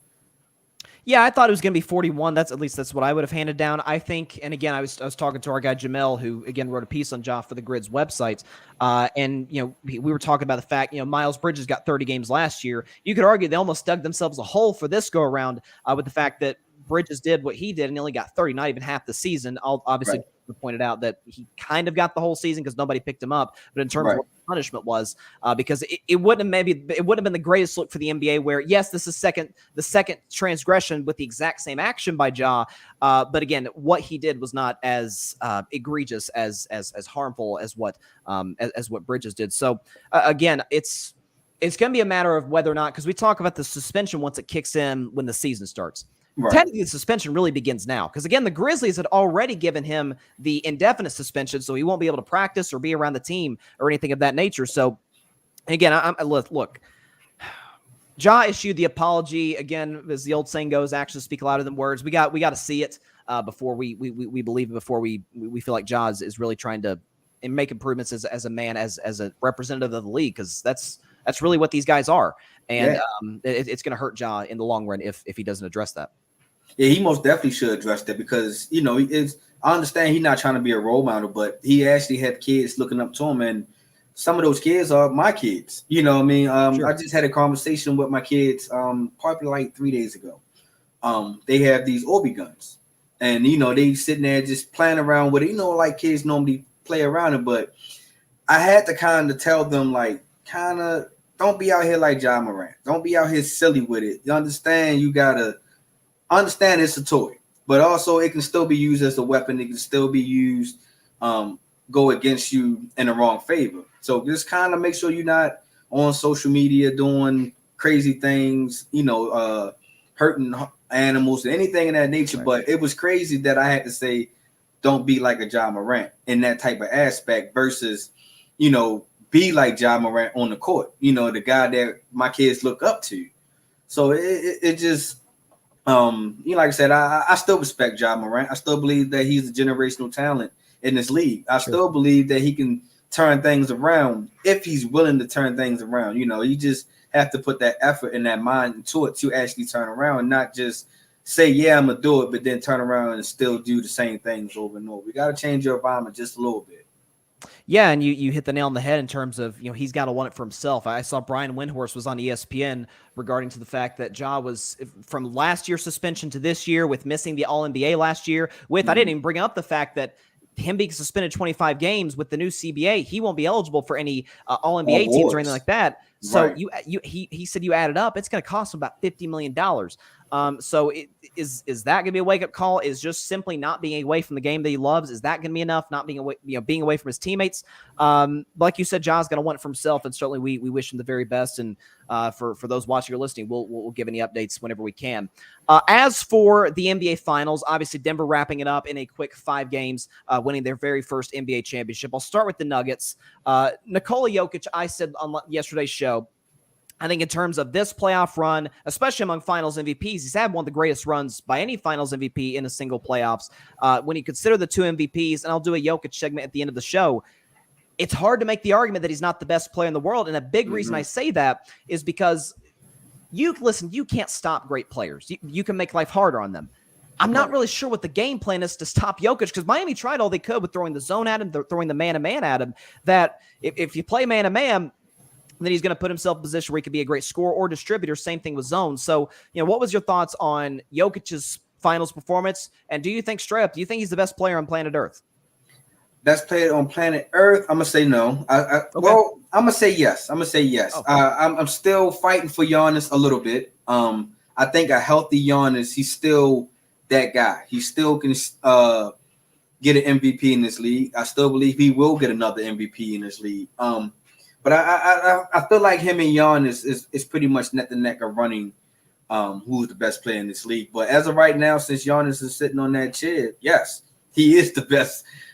Yeah, I thought it was going to be 41. That's what I would have handed down. I think, and again, I was talking to our guy Jamel, who again wrote a piece on Ja for the Grid's website, and we were talking about the fact Miles Bridges got 30 games last year. You could argue they almost dug themselves a hole for this go around with the fact that Bridges did what he did and he only got 30, not even half the season. Obviously, Right. pointed out that he kind of got the whole season because nobody picked him up. But in terms of what the punishment was, because it wouldn't have been the greatest look for the NBA. Where yes, this is the second transgression with the exact same action by Ja. But again, what he did was not as egregious as harmful as what Bridges did. So again, it's going to be a matter of whether or not, because we talk about the suspension once it kicks in when the season starts. Right. Technically, the suspension really begins now because, again, the Grizzlies had already given him the indefinite suspension, so he won't be able to practice or be around the team or anything of that nature. So, again, look, Ja issued the apology. Again, as the old saying goes, actions speak louder than words. We got to see it before we believe it, before we feel like Ja is really trying to make improvements as a man, as a representative of the league, because that's really what these guys are. And it's going to hurt Ja in the long run if he doesn't address that. Yeah, he most definitely should address that because, I understand he's not trying to be a role model, but he actually had kids looking up to him. And some of those kids are my kids. You know what I mean? Sure. I just had a conversation with my kids probably like 3 days ago. They have these Obi guns. And, they sitting there just playing around with it. Like kids normally play around it. But I had to kind of tell them, like, don't be out here like Ja Morant. Don't be out here silly with it. You understand? You got to understand it's a toy, but also it can still be used as a weapon. It can still be used, go against you in the wrong favor. So just kind of make sure you're not on social media doing crazy things, hurting animals, anything in that nature. Right. But it was crazy that I had to say, don't be like a Ja Morant in that type of aspect versus, be like Ja Morant on the court, the guy that my kids look up to. So it just, like I said, I still respect Ja Morant. I still believe that he's a generational talent in this league. I still believe that he can turn things around if he's willing to turn things around. You just have to put that effort and that mind into it to actually turn around and not just say, yeah, I'm going to do it, but then turn around and still do the same things over and over. We got to change your environment just a little bit. Yeah, and you hit the nail on the head in terms of, he's got to want it for himself. I saw Brian Windhorst was on ESPN regarding to the fact that Ja was, from last year's suspension to this year, with missing the All-NBA last year, I didn't even bring up the fact that him being suspended 25 games with the new CBA, he won't be eligible for any All-NBA teams or anything like that. So right. He said you add it up, it's going to cost him about $50 million. So is that going to be a wake-up call? Is just simply not being away from the game that he loves? Is that going to be enough? Not being away, being away from his teammates. Like you said, Ja's going to want it for himself, and certainly we wish him the very best. And for those watching or listening, we'll give any updates whenever we can. As for the NBA Finals, obviously Denver wrapping it up in a quick 5 games, winning their very first NBA championship. I'll start with the Nuggets. Nikola Jokic, I said on yesterday's show, I think in terms of this playoff run, especially among finals MVPs, he's had one of the greatest runs by any finals MVP in a single playoffs. When you consider the 2 MVPs, and I'll do a Jokic segment at the end of the show, it's hard to make the argument that he's not the best player in the world. And a big reason I say that is because you can't stop great players. You can make life harder on them. I'm not really sure what the game plan is to stop Jokic, because Miami tried all they could with throwing the zone at him, throwing the man-to-man at him, that if you play man-to-man, then he's going to put himself in a position where he could be a great scorer or distributor. Same thing with zone. So, what was your thoughts on Jokic's finals performance? And do you think he's the best player on planet Earth? Best player on planet Earth? I'm going to say no. Well, I'm going to say yes. Okay. I'm still fighting for Giannis a little bit. I think a healthy Giannis, he's still that guy. He still can get an MVP in this league. I still believe he will get another MVP in this league. But I feel like him and Giannis is pretty much neck to neck of running who's the best player in this league. But as of right now, since Giannis is sitting on that chair, yes, he is the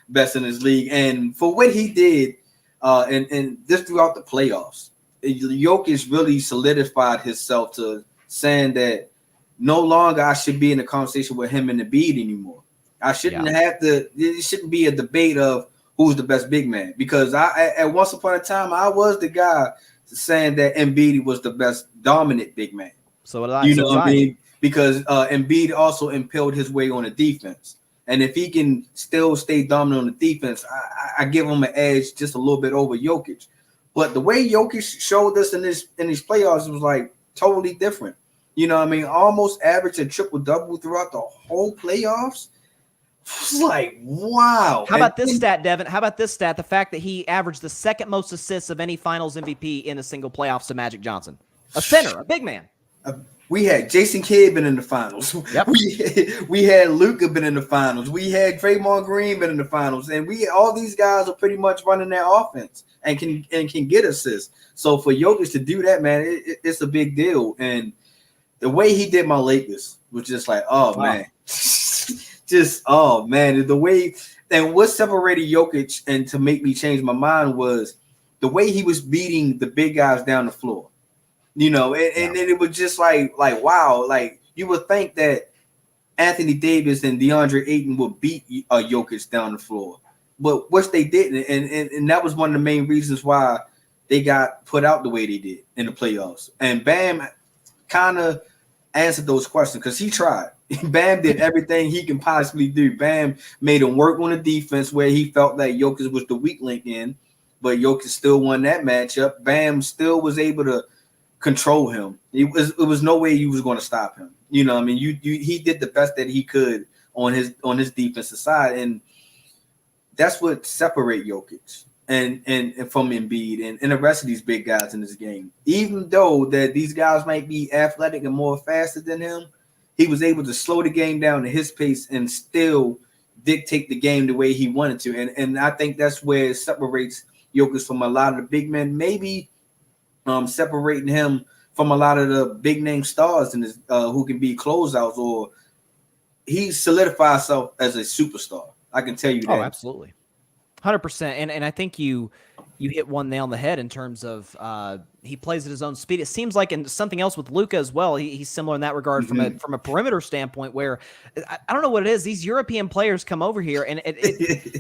best in his league. And for what he did and this throughout the playoffs, Jokic really solidified himself to saying that no longer I should be in a conversation with him and Embiid anymore. I shouldn't it shouldn't be a debate of who's the best big man, because at once upon a time I was the guy saying that Embiid was the best dominant big man. So what I mean? Because Embiid also impelled his way on the defense, and if he can still stay dominant on the defense, I give him an edge just a little bit over Jokic. But the way Jokic showed us in these playoffs was like totally different. You know what I mean? Almost averaged a triple-double throughout the whole playoffs. It's like, wow. How about this stat, Devin? How about this stat? The fact that he averaged the second most assists of any finals MVP in a single playoffs to Magic Johnson. A center, a big man. We had Jason Kidd been in the finals. Yep. We had Luka been in the finals. We had Draymond Green been in the finals. And all these guys are pretty much running their offense and can get assists. So for Jokic to do that, man, it's a big deal. And the way he did my Lakers was just like, oh, wow. Man. Just, oh, man. The way – and what separated Jokic and to make me change my mind was the way he was beating the big guys down the floor. You know, and then it was just like, wow. Like, you would think that Anthony Davis and DeAndre Ayton would beat Jokic down the floor. But which they didn't. And that was one of the main reasons why they got put out the way they did in the playoffs. And Bam kind of answered those questions because he tried. Bam did everything he can possibly do. Bam made him work on the defense where he felt that Jokic was the weak link in, but Jokic still won that matchup. Bam still was able to control him. It was no way you was going to stop him. You know what I mean? He did the best that he could on his defensive side, and that's what separate Jokic and from Embiid and the rest of these big guys in this game. Even though that these guys might be athletic and more faster than him, he was able to slow the game down to his pace and still dictate the game the way he wanted to. And I think that's where it separates Jokic from a lot of the big men, maybe separating him from a lot of the big name stars in this, who can be closeouts, or he solidified himself as a superstar. I can tell you that. Oh, absolutely. 100%. And I think you hit one nail on the head in terms of he plays at his own speed. It seems like, and something else with Luka as well, he's similar in that regard from a perimeter standpoint, where I don't know what it is. These European players come over here and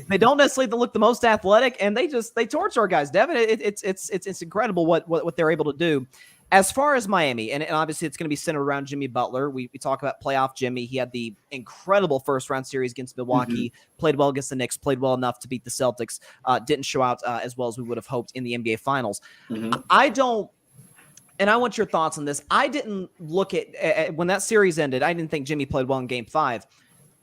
they don't necessarily look the most athletic, and they torch our guys. Devin, it's incredible what they're able to do. As far as Miami, and obviously it's going to be centered around Jimmy Butler. We talk about playoff Jimmy. He had the incredible first-round series against Milwaukee, played well against the Knicks, played well enough to beat the Celtics, didn't show out as well as we would have hoped in the NBA Finals. I don't, and I want your thoughts on this. I didn't look at when that series ended, I didn't think Jimmy played well in Game 5.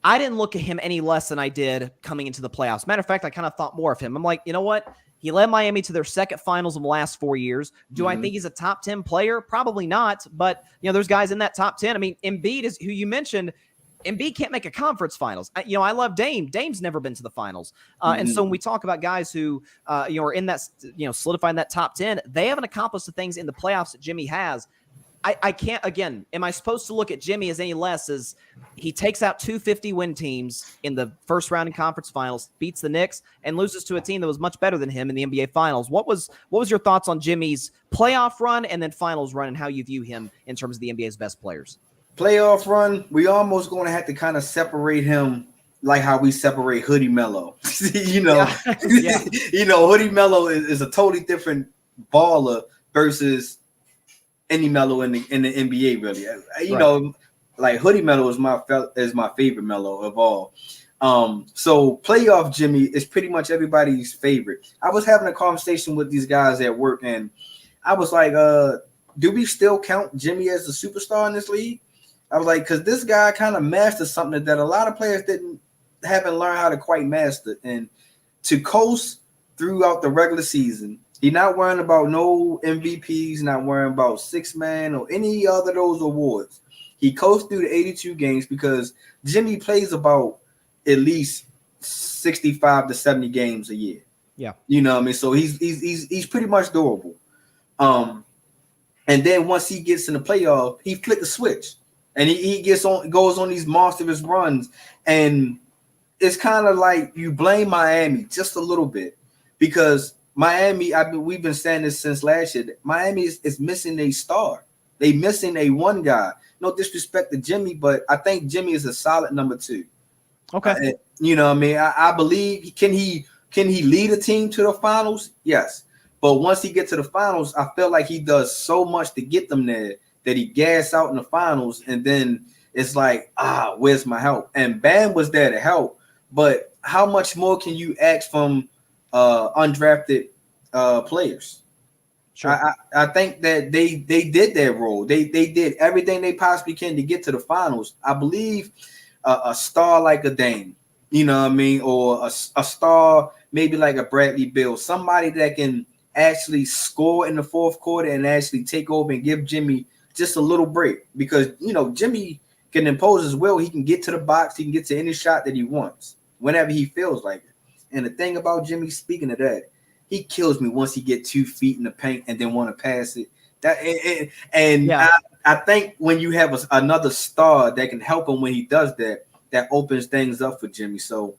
I didn't look at him any less than I did coming into the playoffs. Matter of fact, I kind of thought more of him. I'm like, you know what? He led Miami to their second finals in the last 4 years. Do I think he's a top 10 player? Probably not. But, you know, there's guys in that top 10. I mean, Embiid is who you mentioned. Embiid can't make a conference finals. I love Dame. Dame's never been to the finals. And so when we talk about guys who, are in that, solidifying that top 10, they haven't accomplished the things in the playoffs that Jimmy has. I can't, again, am I supposed to look at Jimmy as any less as he takes out 250 win teams in the first round in conference finals, beats the Knicks, and loses to a team that was much better than him in the NBA Finals? What was your thoughts on Jimmy's playoff run and then finals run and how you view him in terms of the NBA's best players? Playoff run, we almost going to have to kind of separate him like how we separate Hoodie Melo. Hoodie Melo is a totally different baller versus any Melo in the NBA, really. Like Hoodie Melo is my favorite Melo of all. So playoff Jimmy is pretty much everybody's favorite. I was having a conversation with these guys at work, and I was like, do we still count Jimmy as a superstar in this league? I was like, because this guy kind of mastered something that a lot of players haven't learned how to quite master, and to coast throughout the regular season. He's not worrying about no MVPs, not worrying about six-man or any other of those awards. He coasts through the 82 games because Jimmy plays about at least 65 to 70 games a year. Yeah. You know what I mean? So he's pretty much durable. And then once he gets in the playoff, he flips the switch. And he goes on these monstrous runs. And it's kind of like you blame Miami just a little bit because Miami, we've been saying this since last year. Miami is missing a star. They missing a one guy. No disrespect to Jimmy, but I think Jimmy is a solid number 2. Okay. You know what I mean? I believe can he lead a team to the finals? Yes. But once he gets to the finals, I feel like he does so much to get them there that he gas out in the finals, and then it's like, where's my help? And Bam was there to help, but how much more can you ask from undrafted players? Sure. I think that they did their role. They did everything they possibly can to get to the finals. I believe a star like a Dame, you know what I mean, or a star maybe like a Bradley Beal, somebody that can actually score in the fourth quarter and actually take over and give Jimmy just a little break, because Jimmy can impose his will. He can get to the box. He can get to any shot that he wants whenever he feels like it. And the thing about Jimmy, speaking of that, he kills me once he get 2 feet in the paint and then want to pass it. I think when you have another star that can help him when he does that, that opens things up for Jimmy. So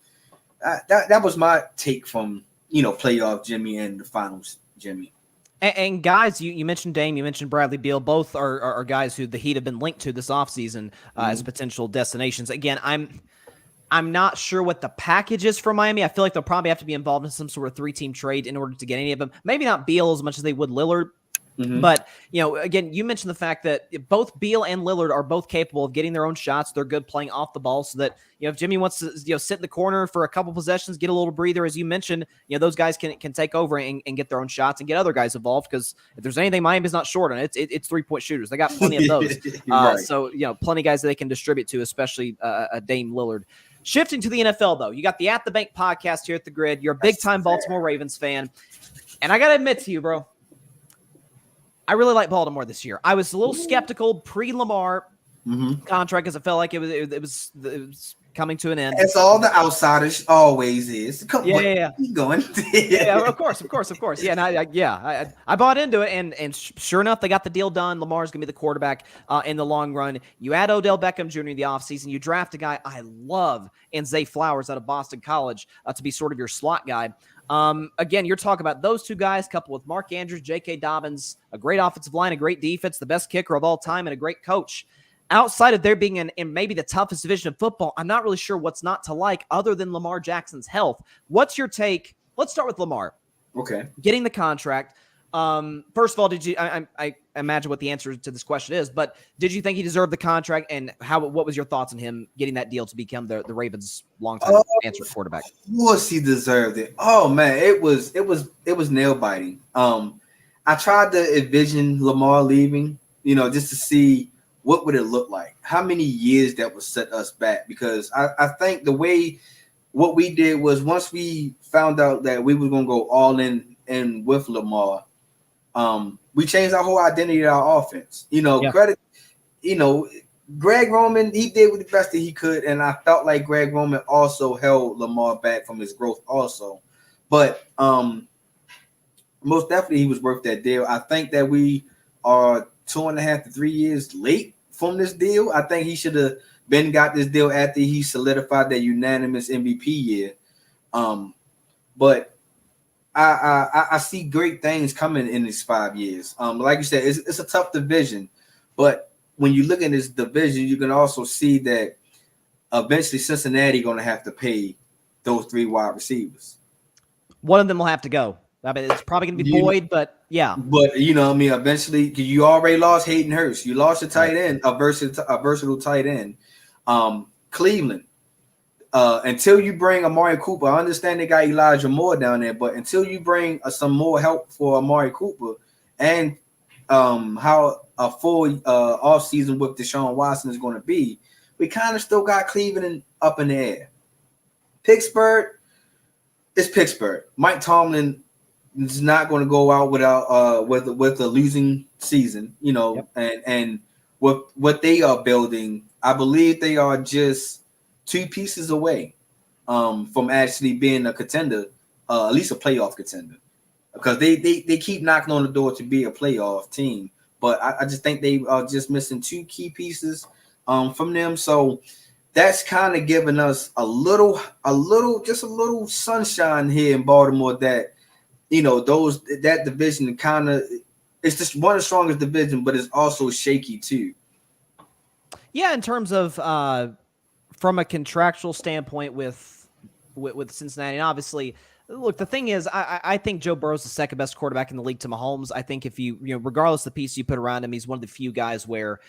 that was my take from playoff Jimmy and the finals Jimmy. And guys, you mentioned Dame, you mentioned Bradley Beal. Both are guys who the Heat have been linked to this offseason as potential destinations. Again, I'm not sure what the package is for Miami. I feel like they'll probably have to be involved in some sort of 3-team trade in order to get any of them. Maybe not Beal as much as they would Lillard. But, again, you mentioned the fact that both Beal and Lillard are both capable of getting their own shots. They're good playing off the ball, so that, if Jimmy wants to, sit in the corner for a couple possessions, get a little breather, as you mentioned, those guys can take over and get their own shots and get other guys involved, because if there's anything Miami's not short on, it's 3-point shooters. They got plenty of those. Right. So, plenty of guys that they can distribute to, especially a Dame Lillard. Shifting to the NFL, though, you got the At the Bank podcast here at the Grid. You're a big-time Baltimore Ravens fan. And I got to admit to you, bro, I really like Baltimore this year. I was a little skeptical pre-Lamar contract, because I felt like it was coming to an end. It's all the outsiders always is. Yeah. Keep going. Yeah, of course. Yeah, and I bought into it, and sure enough, they got the deal done. Lamar's going to be the quarterback in the long run. You add Odell Beckham Jr. in the offseason. You draft a guy I love in Zay Flowers out of Boston College to be sort of your slot guy. Again, you're talking about those two guys coupled with Mark Andrews, J.K. Dobbins, a great offensive line, a great defense, the best kicker of all time, and a great coach. Outside of there being in maybe the toughest division of football, I'm not really sure what's not to like other than Lamar Jackson's health. What's your take? Let's start with Lamar. Okay. Getting the contract. First of all, did you? I imagine what the answer to this question is, but did you think he deserved the contract, and what was your thoughts on him getting that deal to become the Ravens' longtime answer quarterback? Of course, he deserved it. Oh man, it was nail biting. I tried to envision Lamar leaving, just to see what would it look like, how many years that would set us back, because I think the way what we did was, once we found out that we were going to go all in with Lamar, we changed our whole identity of our offense. Credit, Greg Roman, he did with the best that he could, and I felt like Greg Roman also held Lamar back from his growth also. But most definitely he was worth that deal. I think that we are 2.5 to 3 years late from this deal. I think he should have got this deal after he solidified that unanimous MVP year. But I see great things coming in these 5 years. Like you said, it's a tough division, but when you look at this division, you can also see that eventually Cincinnati going to have to pay those 3 wide receivers. One of them will have to go. I mean, it's probably going to be Boyd, but yeah. But eventually, you already lost Hayden Hurst. You lost a tight end, a versatile tight end. Cleveland. Until you bring Amari Cooper, I understand they got Elijah Moore down there, but until you bring some more help for Amari Cooper, and how a full offseason with Deshaun Watson is going to be, we kind of still got Cleveland up in the air. Pittsburgh, it's Pittsburgh. Mike Tomlin is not going to go out without with a losing season, and what they are building, I believe they are just 2 pieces away from actually being a contender, at least a playoff contender, because they keep knocking on the door to be a playoff team. But I just think they are just missing 2 key pieces from them. So that's kind of giving us a little sunshine here in Baltimore, that that division kind of, it's just one of the strongest division, but it's also shaky too. Yeah, in terms of from a contractual standpoint with Cincinnati, and obviously, look, the thing is, I think Joe Burrow's the second best quarterback in the league to Mahomes. I think if you regardless of the piece you put around him, he's one of the few guys where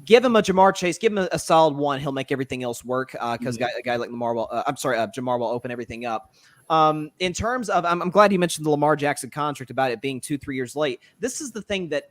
Give him a Jamar Chase. Give him a solid one. He'll make everything else work because a guy like Jamar will open everything up. In terms of, I'm glad you mentioned the Lamar Jackson contract about it being 2-3 years late. This is the thing that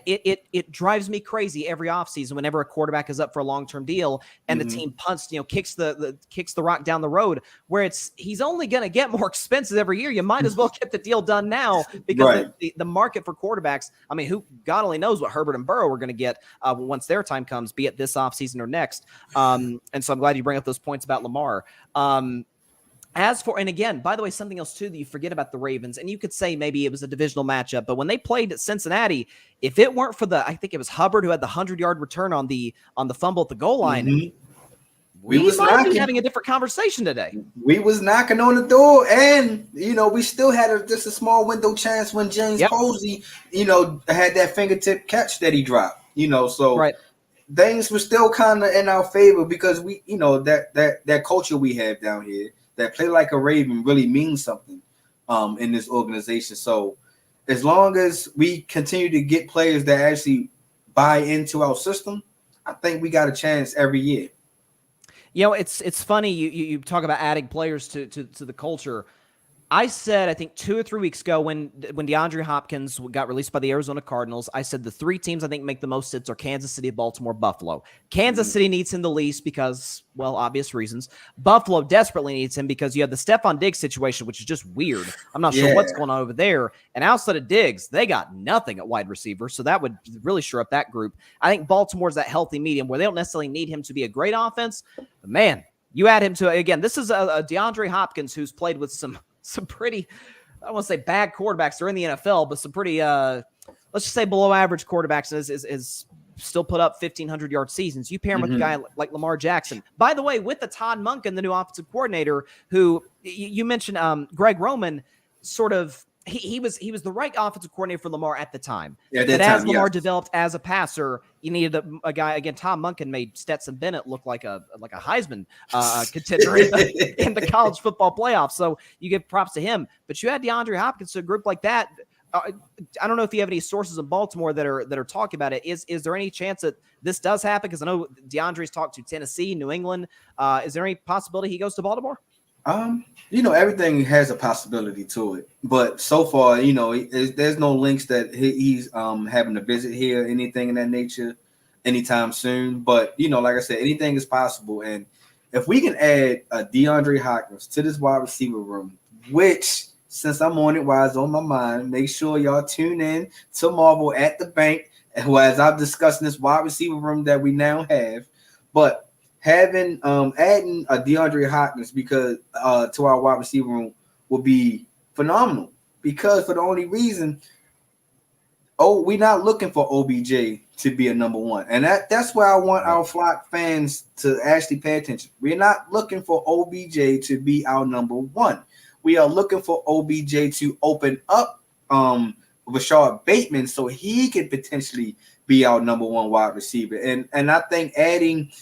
it drives me crazy every offseason whenever a quarterback is up for a long-term deal and the team punts, kicks the rock down the road where he's only going to get more expensive every year. You might as well get the deal done now because the market for quarterbacks, I mean, who God only knows what Herbert and Burrow are going to get once their time comes, be it this offseason or next. And so I'm glad you bring up those points about Lamar. And again, by the way, something else too that you forget about the Ravens, and you could say maybe it was a divisional matchup, but when they played at Cincinnati, if it weren't for I think it was Hubbard who had the 100-yard return on the fumble at the goal line, we might be having a different conversation today. We was knocking on the door, and we still had just a small window chance when James Posey, had that fingertip catch that he dropped. So things were still kind of in our favor because we, that culture we have down here. That play like a Raven really means something in this organization. So as long as we continue to get players that actually buy into our system, I think we got a chance every year. It's funny you talk about adding players to the culture. I said, I think 2 or 3 weeks ago when DeAndre Hopkins got released by the Arizona Cardinals, I said the 3 teams I think make the most sense are Kansas City, Baltimore, Buffalo. Kansas City needs him the least because, well, obvious reasons. Buffalo desperately needs him because you have the Stephon Diggs situation, which is just weird. I'm not sure what's going on over there. And outside of Diggs, they got nothing at wide receiver, so that would really shore up that group. I think Baltimore's that healthy medium where they don't necessarily need him to be a great offense. But, man, you add him to, again, this is a DeAndre Hopkins who's played with some pretty, I don't want to say bad quarterbacks. They're in the NFL, but some pretty, let's just say below average quarterbacks is still put up 1,500-yard seasons. You pair him with a guy like Lamar Jackson. By the way, with the Todd Monken, the new offensive coordinator, who you mentioned, Greg Roman, sort of, he was the right offensive coordinator for Lamar at the time. But as Lamar developed as a passer, you needed a guy. Again, Tom Monken made Stetson Bennett look like a Heisman contender in the college football playoffs. So you give props to him. But you had DeAndre Hopkins to a group like that. I don't know if you have any sources in Baltimore that are talking about it. Is there any chance that this does happen? Because I know DeAndre's talked to Tennessee, New England. Is there any possibility he goes to Baltimore? Everything has a possibility to it, but so far, there's no links that he's having a visit here, anything in that nature, anytime soon. But like I said, anything is possible. And if we can add a DeAndre Hopkins to this wide receiver room, which since I'm on it, while it's on my mind, make sure y'all tune in to Marvel at the Bank, as I'm discussing this wide receiver room that we now have, but. Adding a DeAndre Hopkins because to our wide receiver room will be phenomenal. Because for the only reason, we're not looking for OBJ to be a number one, and that's why I want our flock fans to actually pay attention. We're not looking for OBJ to be our number one. We are looking for OBJ to open up Rashard Bateman so he could potentially be our number one wide receiver, and I think adding.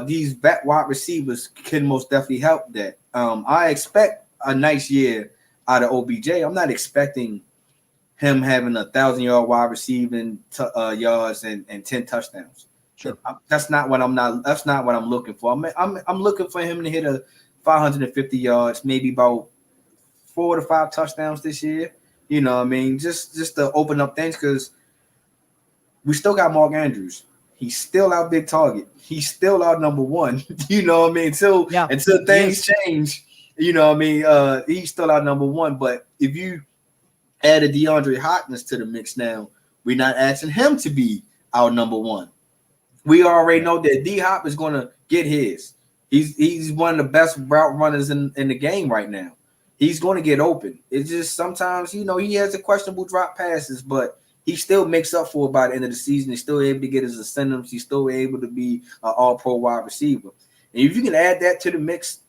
These back wide receivers can most definitely help that. I expect a nice year out of OBJ. I'm not expecting him having 1,000-yard wide receiving yards and 10 touchdowns. Sure, that's not what I'm looking for. I'm looking for him to hit a 550 yards, maybe about 4 to 5 touchdowns this year. Just to open up things because we still got Mark Andrews. He's still our big target. He's still our number one. Until things change, he's still our number one. But if you add a DeAndre Hopkins to the mix now, we're not asking him to be our number one. We already know that D-Hop is going to get his. He's one of the best route runners in the game right now. He's going to get open. It's just sometimes, he has a questionable drop passes, but he still makes up for it by the end of the season. He's still able to get his incentives. He's still able to be an all-pro wide receiver. And if you can add that to the mix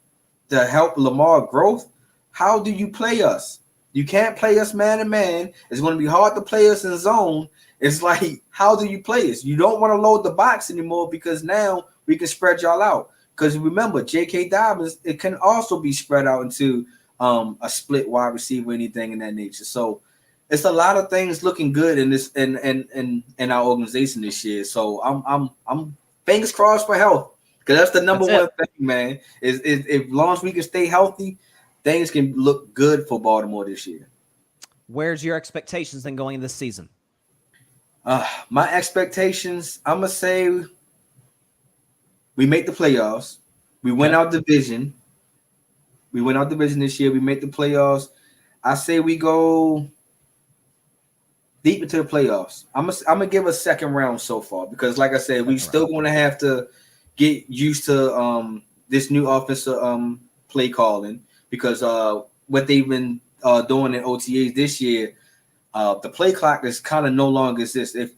to help Lamar growth, how do you play us? You can't play us man-to-man. It's going to be hard to play us in zone. It's like, how do you play us? You don't want to load the box anymore because now we can spread y'all out. Because remember, J.K. Dobbins, it can also be spread out into a split wide receiver, anything in that nature. So, it's a lot of things looking good in this in our organization this year. So I'm fingers crossed for health, because that's the number one thing, man. Is if long as we can stay healthy, things can look good for Baltimore this year. Where's your expectations then going into this season? My expectations, I'm gonna say we make the playoffs. We win our division. We win our division this year. We make the playoffs. I say we go deep into the playoffs. I'm gonna give a second round so far, because, like I said, we still going to have to get used to this new offensive play calling, because what they've been doing in OTAs this year, the play clock is kind of no longer exists. If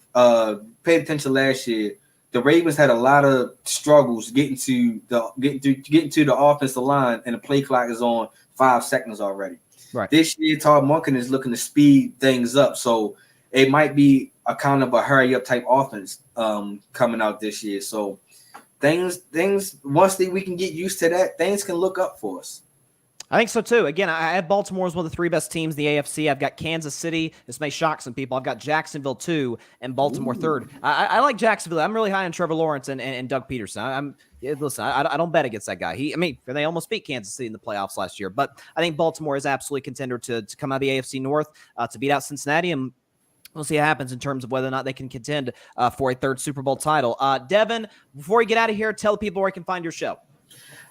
paid attention last year, the Ravens had a lot of struggles getting to the offensive line, and the play clock is on 5 seconds already. Right. This year, Todd Monken is looking to speed things up, so it might be a kind of a hurry up type offense coming out this year. So things once we can get used to that, things can look up for us. I think so too. Again, I have Baltimore as one of the 3 best teams in the AFC. I've got Kansas City. This may shock some people. I've got Jacksonville 2 and Baltimore 3rd. I like Jacksonville. I'm really high on Trevor Lawrence and Doug Peterson. Listen, I don't bet against that guy. They almost beat Kansas City in the playoffs last year, but I think Baltimore is absolutely contender to come out of the AFC North, to beat out Cincinnati, and we'll see what happens in terms of whether or not they can contend for a 3rd Super Bowl title. Devin, before you get out of here, tell the people where you can find your show.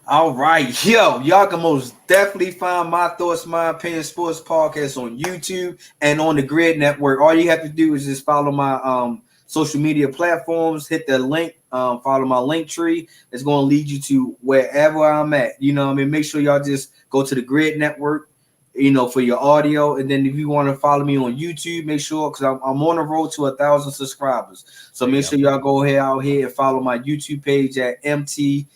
All right, y'all can most definitely find My Thoughts, My Opinion Sports Podcast on YouTube and on the Grid Network. All you have to do is just follow my social media platforms, hit the link, follow my link tree. It's going to lead you to wherever I'm at. You know what I mean? Make sure y'all just go to the Grid Network, for your audio. And then if you want to follow me on YouTube, make sure, because I'm on the road to 1,000 subscribers. So make sure y'all go out here and follow my YouTube page at MTMO_sports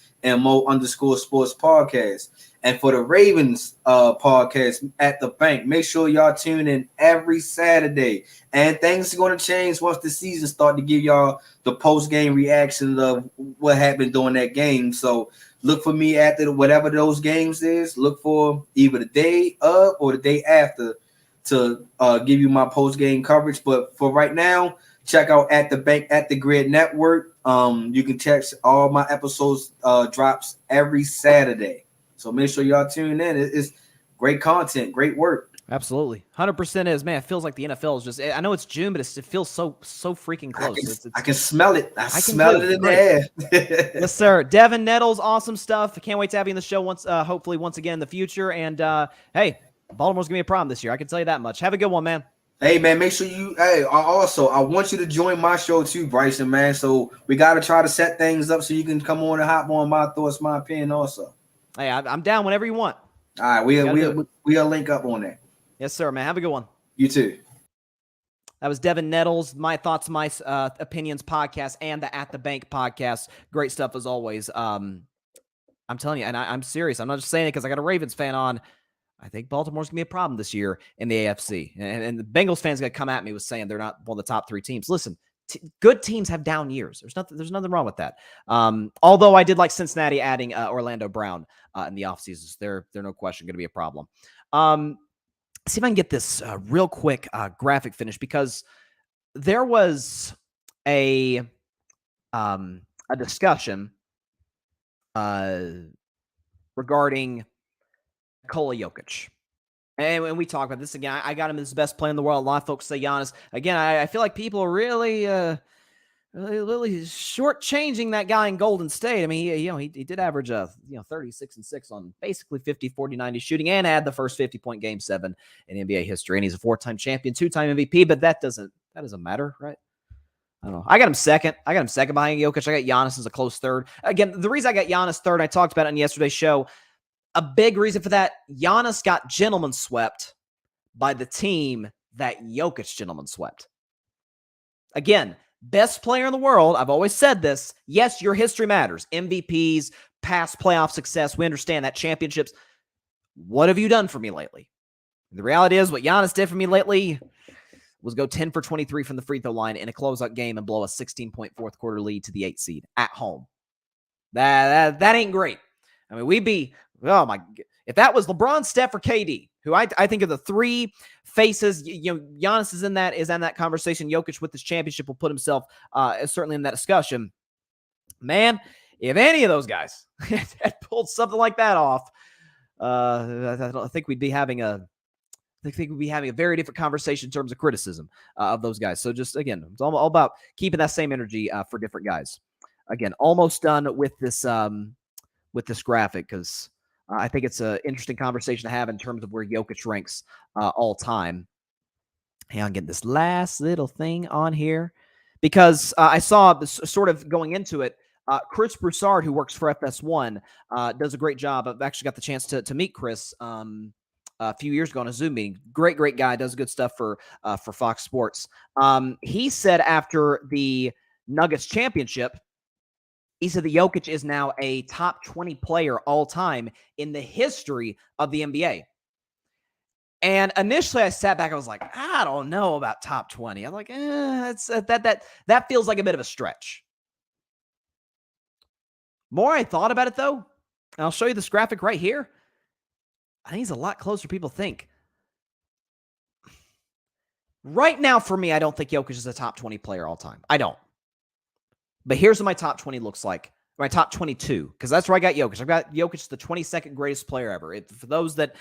podcast. And for the Ravens podcast at the bank, make sure y'all tune in every Saturday. And things are going to change once the season starts to give y'all the post-game reaction of what happened during that game. So look for me after whatever those games is. Look for either the day of or the day after to give you my post-game coverage. But for right now, check out At the Bank at the Grid Network. You can check all my episodes drops every Saturday. So make sure y'all tune in. It's great content, great work. Absolutely. 100% is. Man, it feels like the NFL is just, I know it's June, but it feels so freaking close. I can smell it. I smell it in the air. Yes, sir. Devin Nettles, awesome stuff. I can't wait to have you on the show hopefully once again in the future. And hey, Baltimore's going to be a problem this year. I can tell you that much. Have a good one, man. Hey, man, make sure I want you to join my show too, Bryson, man. So we got to try to set things up so you can come on and hop on My Thoughts, My Opinion also. Hey, I'm down whenever you want. All right, we'll link up on that. Yes, sir, man. Have a good one. You too. That was Devin Nettles, My Thoughts, My Opinions podcast, and the At the Bank podcast. Great stuff as always. I'm telling you, and I'm serious. I'm not just saying it because I got a Ravens fan on. I think Baltimore's going to be a problem this year in the AFC. And the Bengals fans going to come at me with saying they're not one of the top 3 teams. Listen, good teams have down years. There's nothing wrong with that. Although I did like Cincinnati adding Orlando Brown in the offseason. They're no question going to be a problem. See if I can get this real quick graphic finished, because there was a discussion regarding Nikola Jokic. And when we talk about this again, I got him as the best player in the world. A lot of folks say Giannis. Again, I feel like people are really shortchanging that guy in Golden State. I mean, he did average 36-6 on basically 50, 40, 90 shooting, and had the first 50-point game 7 in NBA history. And he's a 4-time champion, 2-time MVP. But that doesn't matter, right? I don't know. I got him second. Behind Jokic. I got Giannis as a close 3rd. Again, the reason I got Giannis 3rd, I talked about it on yesterday's show. A big reason for that, Giannis got gentleman swept by the team that Jokic gentleman swept. Again, best player in the world. I've always said this. Yes, your history matters. MVPs, past playoff success. We understand that. Championships. What have you done for me lately? The reality is what Giannis did for me lately was go 10 for 23 from the free throw line in a closeout game and blow a 16-point fourth quarter lead to the 8th seed at home. That ain't great. I mean, if that was LeBron, Steph, or KD, who I think are the three faces, Giannis is in that conversation. Jokic with this championship will put himself certainly in that discussion. Man, if any of those guys had pulled something like that off, I think we'd be having a very different conversation in terms of criticism of those guys. So just, again, it's all about keeping that same energy for different guys. Again, almost done with this graphic, because I think it's an interesting conversation to have in terms of where Jokic ranks all time. Hey, I'm getting this last little thing on here, because I saw this sort of going into it. Chris Broussard, who works for FS1, does a great job. I've actually got the chance to meet Chris a few years ago on a Zoom meeting. Great guy, does good stuff for Fox Sports. He said after the Nuggets championship, he said that Jokic is now a top 20 player all time in the history of the NBA. And initially I sat back, I was like, I don't know about top 20. I'm like, that feels like a bit of a stretch. More I thought about it, though, and I'll show you this graphic right here, I think he's a lot closer than people think. Right now, for me, I don't think Jokic is a top 20 player all time. I don't. But here's what my top 20 looks like. My top 22, because that's where I got Jokic. I've got Jokic, the 22nd greatest player ever. For those that,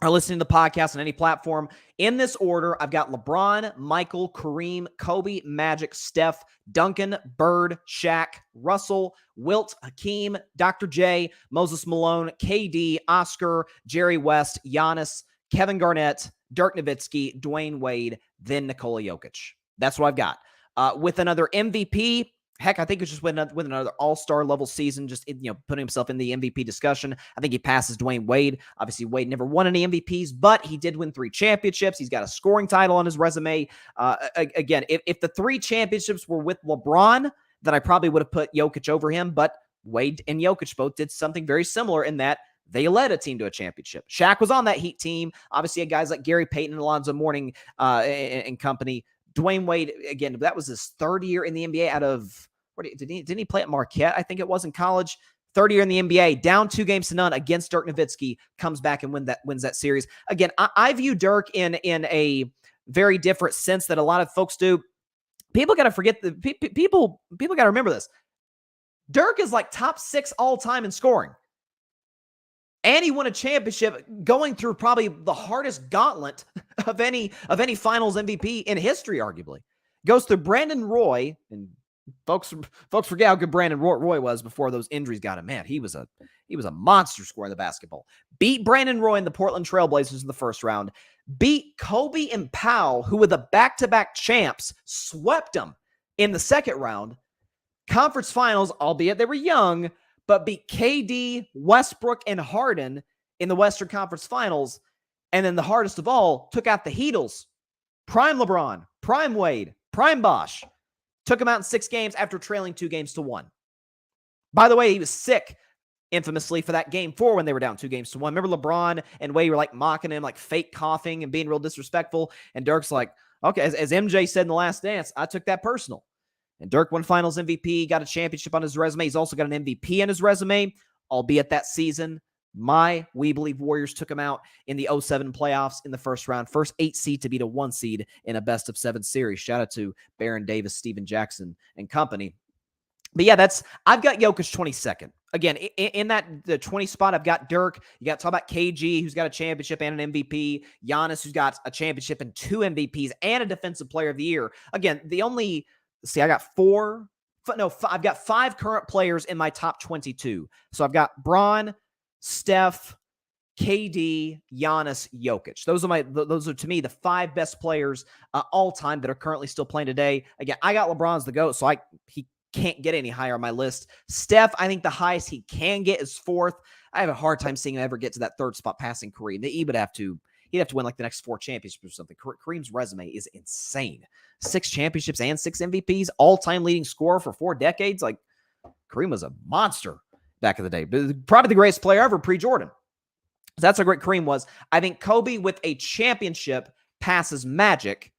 are listening to the podcast on any platform, in this order, I've got LeBron, Michael, Kareem, Kobe, Magic, Steph, Duncan, Bird, Shaq, Russell, Wilt, Hakeem, Dr. J, Moses Malone, KD, Oscar, Jerry West, Giannis, Kevin Garnett, Dirk Nowitzki, Dwayne Wade, then Nikola Jokic. That's what I've got. With another MVP, heck, I think it's just with another all-star level season, just putting himself in the MVP discussion. I think he passes Dwayne Wade. Obviously, Wade never won any MVPs, but he did win 3 championships. He's got a scoring title on his resume. Again, if the 3 championships were with LeBron, then I probably would have put Jokic over him. But Wade and Jokic both did something very similar in that they led a team to a championship. Shaq was on that Heat team. Obviously, had guys like Gary Payton and Alonzo Mourning and company. Dwayne Wade, again, that was his 3rd year in the NBA out of, didn't he play at Marquette? I think it was in college. 3rd year in the NBA, down 2-0 against Dirk Nowitzki, comes back and wins that series. Again, I view Dirk in a very different sense that a lot of folks do. People got to forget people got to remember this. Dirk is like top 6 all time in scoring. And he won a championship going through probably the hardest gauntlet of any finals MVP in history, arguably. Goes through Brandon Roy, and folks forget how good Brandon Roy was before those injuries got him. Man, he was a monster scorer in the basketball. Beat Brandon Roy and the Portland Trailblazers in the first round. Beat Kobe and Powell, who were the back-to-back champs, swept them in the second round. Conference finals, albeit they were young, but beat KD, Westbrook, and Harden in the Western Conference Finals. And then the hardest of all, took out the Heatles. Prime LeBron, prime Wade, prime Bosh. Took him out in 6 games after trailing 2-1. By the way, he was sick, infamously, for that game 4 when they were down 2-1. Remember LeBron and Wade were like mocking him, like fake coughing and being real disrespectful. And Dirk's like, okay, as MJ said in The Last Dance, I took that personal. And Dirk won Finals MVP, got a championship on his resume. He's also got an MVP on his resume, albeit that season, We Believe Warriors took him out in the 2007 playoffs in the first round. First 8 seed to beat a 1 seed in a best-of-7 series. Shout out to Baron Davis, Steven Jackson, and company. But yeah, I've got Jokic 22nd. Again, in the 20 spot, I've got Dirk. You got to talk about KG, who's got a championship and an MVP. Giannis, who's got a championship and 2 MVPs and a Defensive Player of the Year. Again, I got I've got 5 current players in my top 22. So I've got Bron, Steph, KD, Giannis, Jokic. Those are to me the 5 best players all time that are currently still playing today. Again, I got LeBron's the GOAT, so he can't get any higher on my list. Steph, I think the highest he can get is 4th. I have a hard time seeing him ever get to that 3rd spot passing Kareem. He'd have to win like the next 4 championships or something. Kareem's resume is insane. 6 championships and 6 MVPs, all-time leading scorer for 4 decades. Like, Kareem was a monster back in the day. Probably the greatest player ever pre-Jordan. That's how great Kareem was. I think Kobe with a championship passes Magic.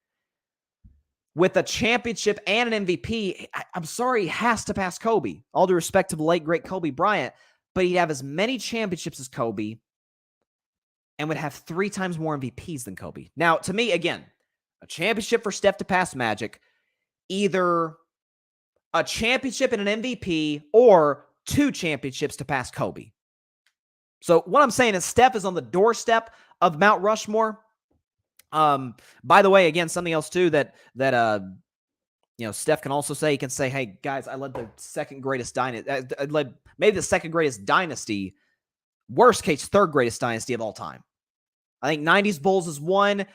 With a championship and an MVP, I'm sorry, he has to pass Kobe. All due respect to the late, great Kobe Bryant. but he'd have as many championships as Kobe and would have 3 times more MVPs than Kobe. Now, to me, again, a championship for Steph to pass Magic, either a championship and an MVP or 2 championships to pass Kobe. So what I'm saying is Steph is on the doorstep of Mount Rushmore. By the way, again, something else too that Steph can also say, he can say, hey, guys, I led the second greatest dynasty. I led maybe the second greatest dynasty, worst case, third greatest dynasty of all time. I think 90s Bulls is one.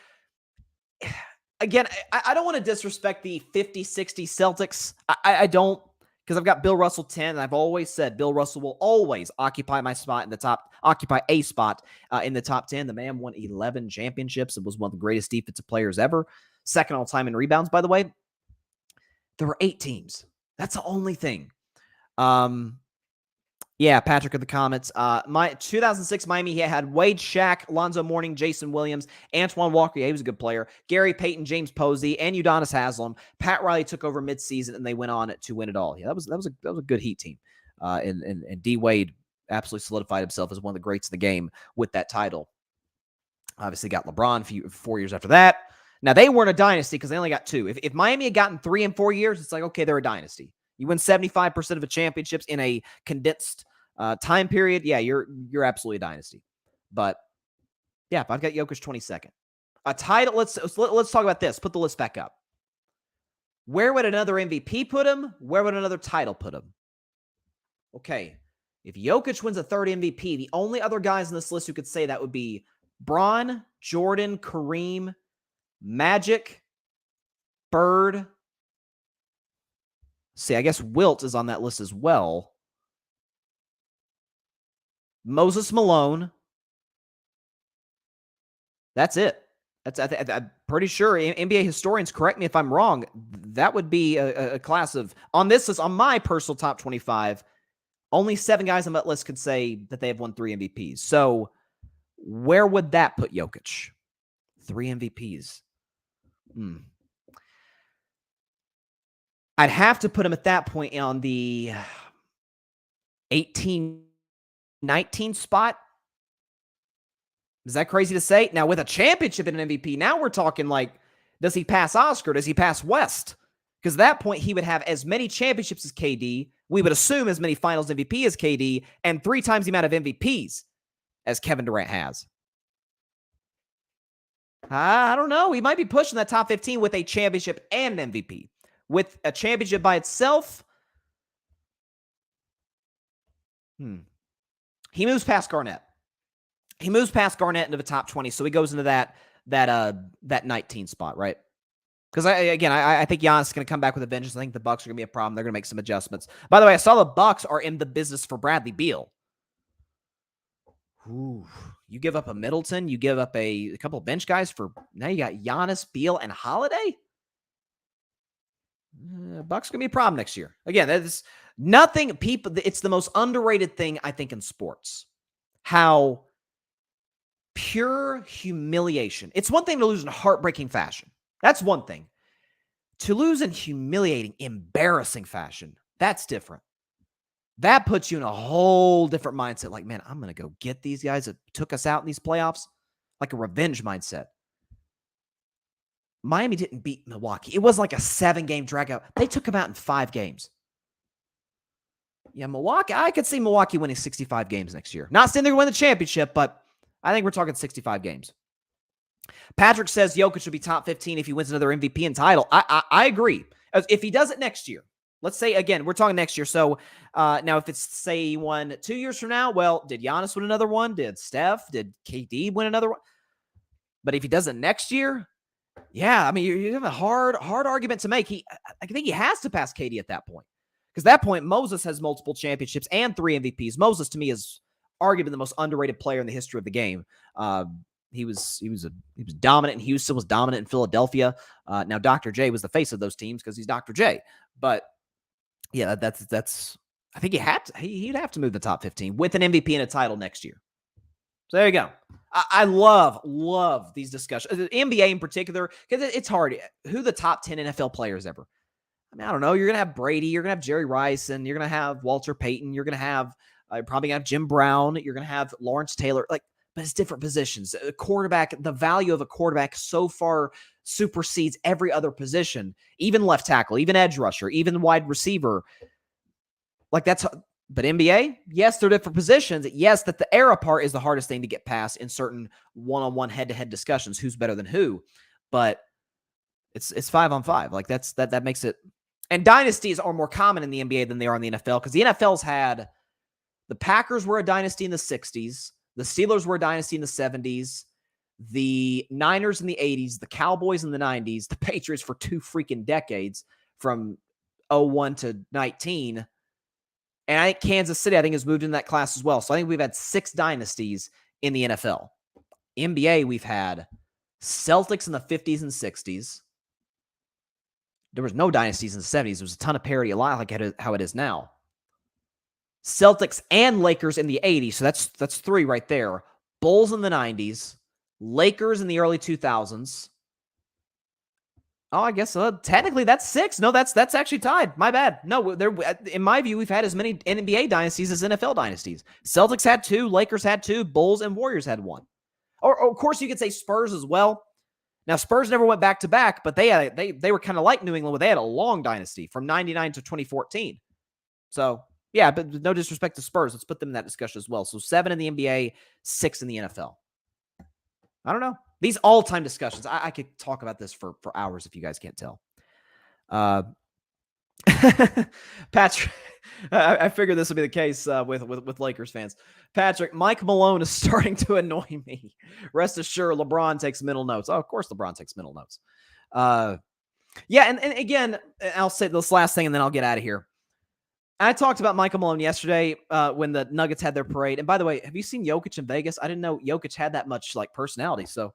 Again, I don't want to disrespect the 50, 60 Celtics. I don't, because I've got Bill Russell 10, and I've always said Bill Russell will always occupy a spot in the top 10. The man won 11 championships and was one of the greatest defensive players ever. Second all time in rebounds, by the way. There were 8 teams. That's the only thing. Yeah, Patrick in the comments. My 2006 Miami, he had Wade, Shaq, Lonzo Mourning, Jason Williams, Antoine Walker. Yeah, he was a good player. Gary Payton, James Posey, and Udonis Haslem. Pat Riley took over midseason, and they went on to win it all. Yeah, that was a good Heat team. And D Wade absolutely solidified himself as one of the greats in the game with that title. Obviously, got LeBron 4 years after that. Now, they weren't a dynasty because they only got 2. If Miami had gotten 3 in 4 years, it's like, okay, they're a dynasty. You win 75% of the championships in a condensed time period. Yeah, you're absolutely a dynasty. But yeah, I've got Jokic 22nd. A title. Let's talk about this. Put the list back up. Where would another MVP put him? Where would another title put him? Okay, if Jokic wins a third MVP, the only other guys on this list who could say that would be Bron, Jordan, Kareem, Magic, Bird. See, I guess Wilt is on that list as well. Moses Malone. That's it. I'm pretty sure. NBA historians, correct me if I'm wrong, that would be a class of, on this list, on my personal top 25, only 7 guys on that list could say that they have won 3 MVPs. So where would that put Jokic? 3 MVPs. I'd have to put him at that point on the 18, 19 spot. Is that crazy to say? Now, with a championship and an MVP, now we're talking like, does he pass Oscar? Does he pass West? Because at that point, he would have as many championships as KD. We would assume as many finals MVP as KD and 3 times the amount of MVPs as Kevin Durant has. I don't know. He might be pushing that top 15 with a championship and an MVP. With a championship by itself, he moves past Garnett. He moves past Garnett into the top 20, so he goes into that 19 spot, right? Because I think Giannis is going to come back with a vengeance. I think the Bucks are going to be a problem. They're going to make some adjustments. By the way, I saw the Bucks are in the business for Bradley Beal. Ooh, you give up a Middleton, you give up a couple of bench guys for, now you got Giannis, Beal, and Holiday? Bucks going to be a problem next year. Again, that's nothing, people, it's the most underrated thing, I think, in sports. How pure humiliation. It's one thing to lose in heartbreaking fashion. That's one thing. To lose in humiliating, embarrassing fashion, that's different. That puts you in a whole different mindset. Like, man, I'm going to go get these guys that took us out in these playoffs. Like a revenge mindset. Miami didn't beat Milwaukee. It was like a 7-game dragout. They took them out in 5 games. Yeah, Milwaukee, I could see Milwaukee winning 65 games next year. Not saying they're going to win the championship, but I think we're talking 65 games. Patrick says Jokic should be top 15 if he wins another MVP and title. I agree. If he does it next year, let's say, again, we're talking next year. So now if it's, say, he won 2 years from now, well, did Giannis win another one? Did Steph? Did KD win another one? But if he does it next year, yeah, I mean, you have a hard argument to make. I think he has to pass KD at that point. Because at that point, Moses has multiple championships and 3 MVPs. Moses, to me, is arguably the most underrated player in the history of the game. He was dominant in Houston, was dominant in Philadelphia. Now Dr. J was the face of those teams because he's Dr. J. But yeah, that's. I think he'd have to move the top 15 with an MVP and a title next year. So there you go. I love these discussions. The NBA in particular, because it's hard. Who the top 10 NFL players ever? I mean, I don't know. You're gonna have Brady. You're gonna have Jerry Rice, and you're gonna have Walter Payton. You're gonna have You're probably going to have Jim Brown. You're going to have Lawrence Taylor. But it's different positions. A quarterback, the value of a quarterback so far supersedes every other position, even left tackle, even edge rusher, even wide receiver. But NBA, yes, they're different positions. Yes, that the era part is the hardest thing to get past in certain one-on-one head-to-head discussions. Who's better than who? But it's 5-on-5. That makes it. And dynasties are more common in the NBA than they are in the NFL, because the NFL's had the Packers were a dynasty in the 60s, the Steelers were a dynasty in the 70s, the Niners in the 80s, the Cowboys in the 90s, the Patriots for 2 freaking decades from 01 to 19. And I think Kansas City, has moved in that class as well. So I think we've had 6 dynasties in the NFL. NBA, we've had Celtics in the 50s and 60s. There was no dynasties in the 70s. There was a ton of parity, a lot like how it is now. Celtics and Lakers in the 80s. So that's 3 right there. Bulls in the 90s. Lakers in the early 2000s. Oh, I guess technically that's 6. No, that's actually tied. My bad. No, in my view, we've had as many NBA dynasties as NFL dynasties. Celtics had 2, Lakers had 2, Bulls and Warriors had 1. Or of course, you could say Spurs as well. Now, Spurs never went back to back, but they were kind of like New England, where they had a long dynasty from 99 to 2014. So yeah, but no disrespect to Spurs, let's put them in that discussion as well. So 7 in the NBA, 6 in the NFL. I don't know. These all-time discussions, I could talk about this for hours if you guys can't tell. Patrick, I figured this would be the case with Lakers fans. Patrick, Mike Malone is starting to annoy me. Rest assured, LeBron takes mental notes. Oh, of course LeBron takes mental notes. Yeah, and again, I'll say this last thing and then I'll get out of here. I talked about Michael Malone yesterday when the Nuggets had their parade. And by the way, have you seen Jokic in Vegas? I didn't know Jokic had that much personality. So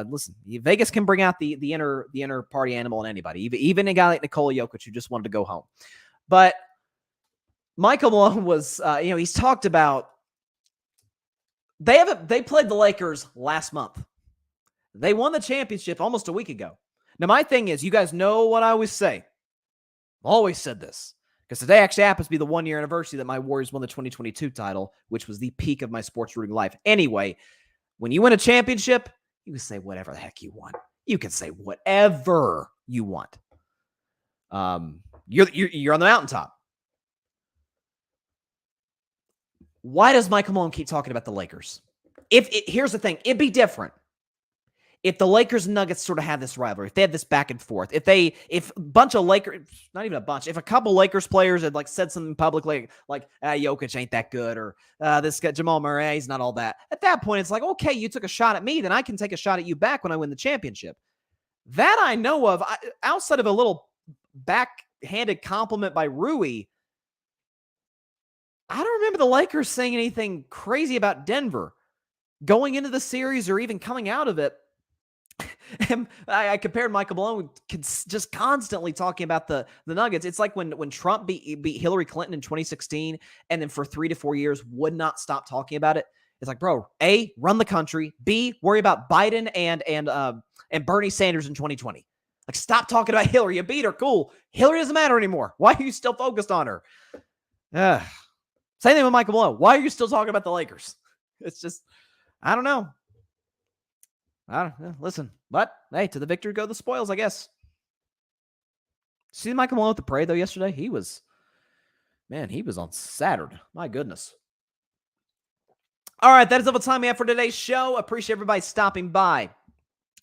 listen, Vegas can bring out the inner party animal in anybody, even a guy like Nikola Jokic who just wanted to go home. But Michael Malone was, he's talked about they played the Lakers last month. They won the championship almost a week ago. Now my thing is, you guys know what I always say. I've always said this. Because today actually happens to be the 1-year anniversary that my Warriors won the 2022 title, which was the peak of my sports rooting life. Anyway, when you win a championship, you can say whatever the heck you want. You can say whatever you want. You're on the mountaintop. Why does Michael Malone keep talking about the Lakers? Here's the thing, it'd be different if the Lakers and Nuggets sort of had this rivalry, if they had this back and forth, if a bunch of Lakers, not even a bunch, if a couple Lakers players had said something publicly like Jokic ain't that good, or this guy Jamal Murray, he's not all that. At that point, it's like, okay, you took a shot at me, then I can take a shot at you back when I win the championship. That I know of, outside of a little backhanded compliment by Rui, I don't remember the Lakers saying anything crazy about Denver going into the series or even coming out of it. And I compared Michael Malone just constantly talking about the Nuggets. It's like when Trump beat Hillary Clinton in 2016 and then for 3 to 4 years would not stop talking about it. It's like, bro, A, run the country. B, worry about Biden and Bernie Sanders in 2020. Stop talking about Hillary. You beat her. Cool. Hillary doesn't matter anymore. Why are you still focused on her? Same thing with Michael Malone. Why are you still talking about the Lakers? It's just, I don't know. Listen, but hey, to the victor go the spoils, I guess. See Michael Malone at the parade though yesterday? He was on Saturn. My goodness. All right, that is all the time we have for today's show. Appreciate everybody stopping by.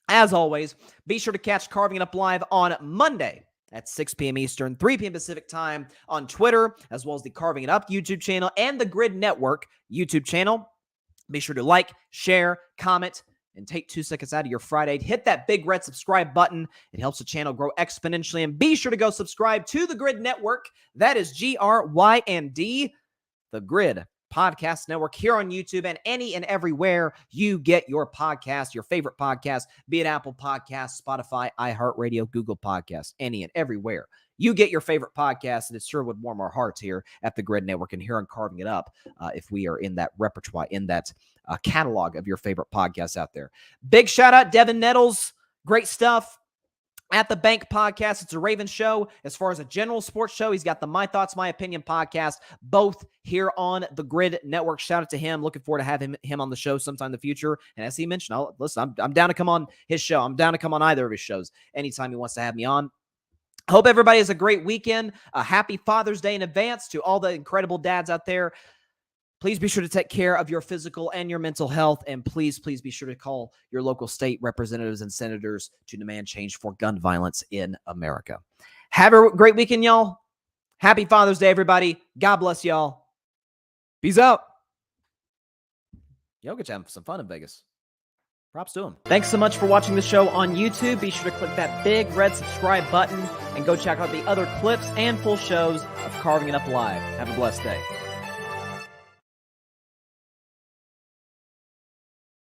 As always, be sure to catch Carving It Up Live on Monday at 6 p.m. Eastern, 3 p.m. Pacific time on Twitter, as well as the Carving It Up YouTube channel and the Grid Network YouTube channel. Be sure to like, share, comment, and take 2 seconds out of your Friday. Hit that big red subscribe button. It helps the channel grow exponentially. And be sure to go subscribe to the Grid Network. That is GRYND, the Grid Podcast Network, here on YouTube and any and everywhere you get your podcast, your favorite podcast, be it Apple Podcasts, Spotify, iHeartRadio, Google Podcasts, any and everywhere you get your favorite podcast. And it sure would warm our hearts here at the Grid Network and here on Carving It Up if we are in that repertoire, in that catalog of your favorite podcasts out there. Big shout out, Devin Nettles. Great stuff. At the Bank podcast, it's a Ravens show. As far as a general sports show, he's got the My Thoughts, My Opinion podcast, both here on the Grid Network. Shout out to him. Looking forward to having him on the show sometime in the future. And as he mentioned, I'm down to come on his show. I'm down to come on either of his shows anytime he wants to have me on. Hope everybody has a great weekend. A happy Father's Day in advance to all the incredible dads out there. Please be sure to take care of your physical and your mental health. And please be sure to call your local state representatives and senators to demand change for gun violence in America. Have a great weekend, y'all. Happy Father's Day, everybody. God bless y'all. Peace out. Jokic having some fun in Vegas. Props to him. Thanks so much for watching the show on YouTube. Be sure to click that big red subscribe button and go check out the other clips and full shows of Carving It Up Live. Have a blessed day.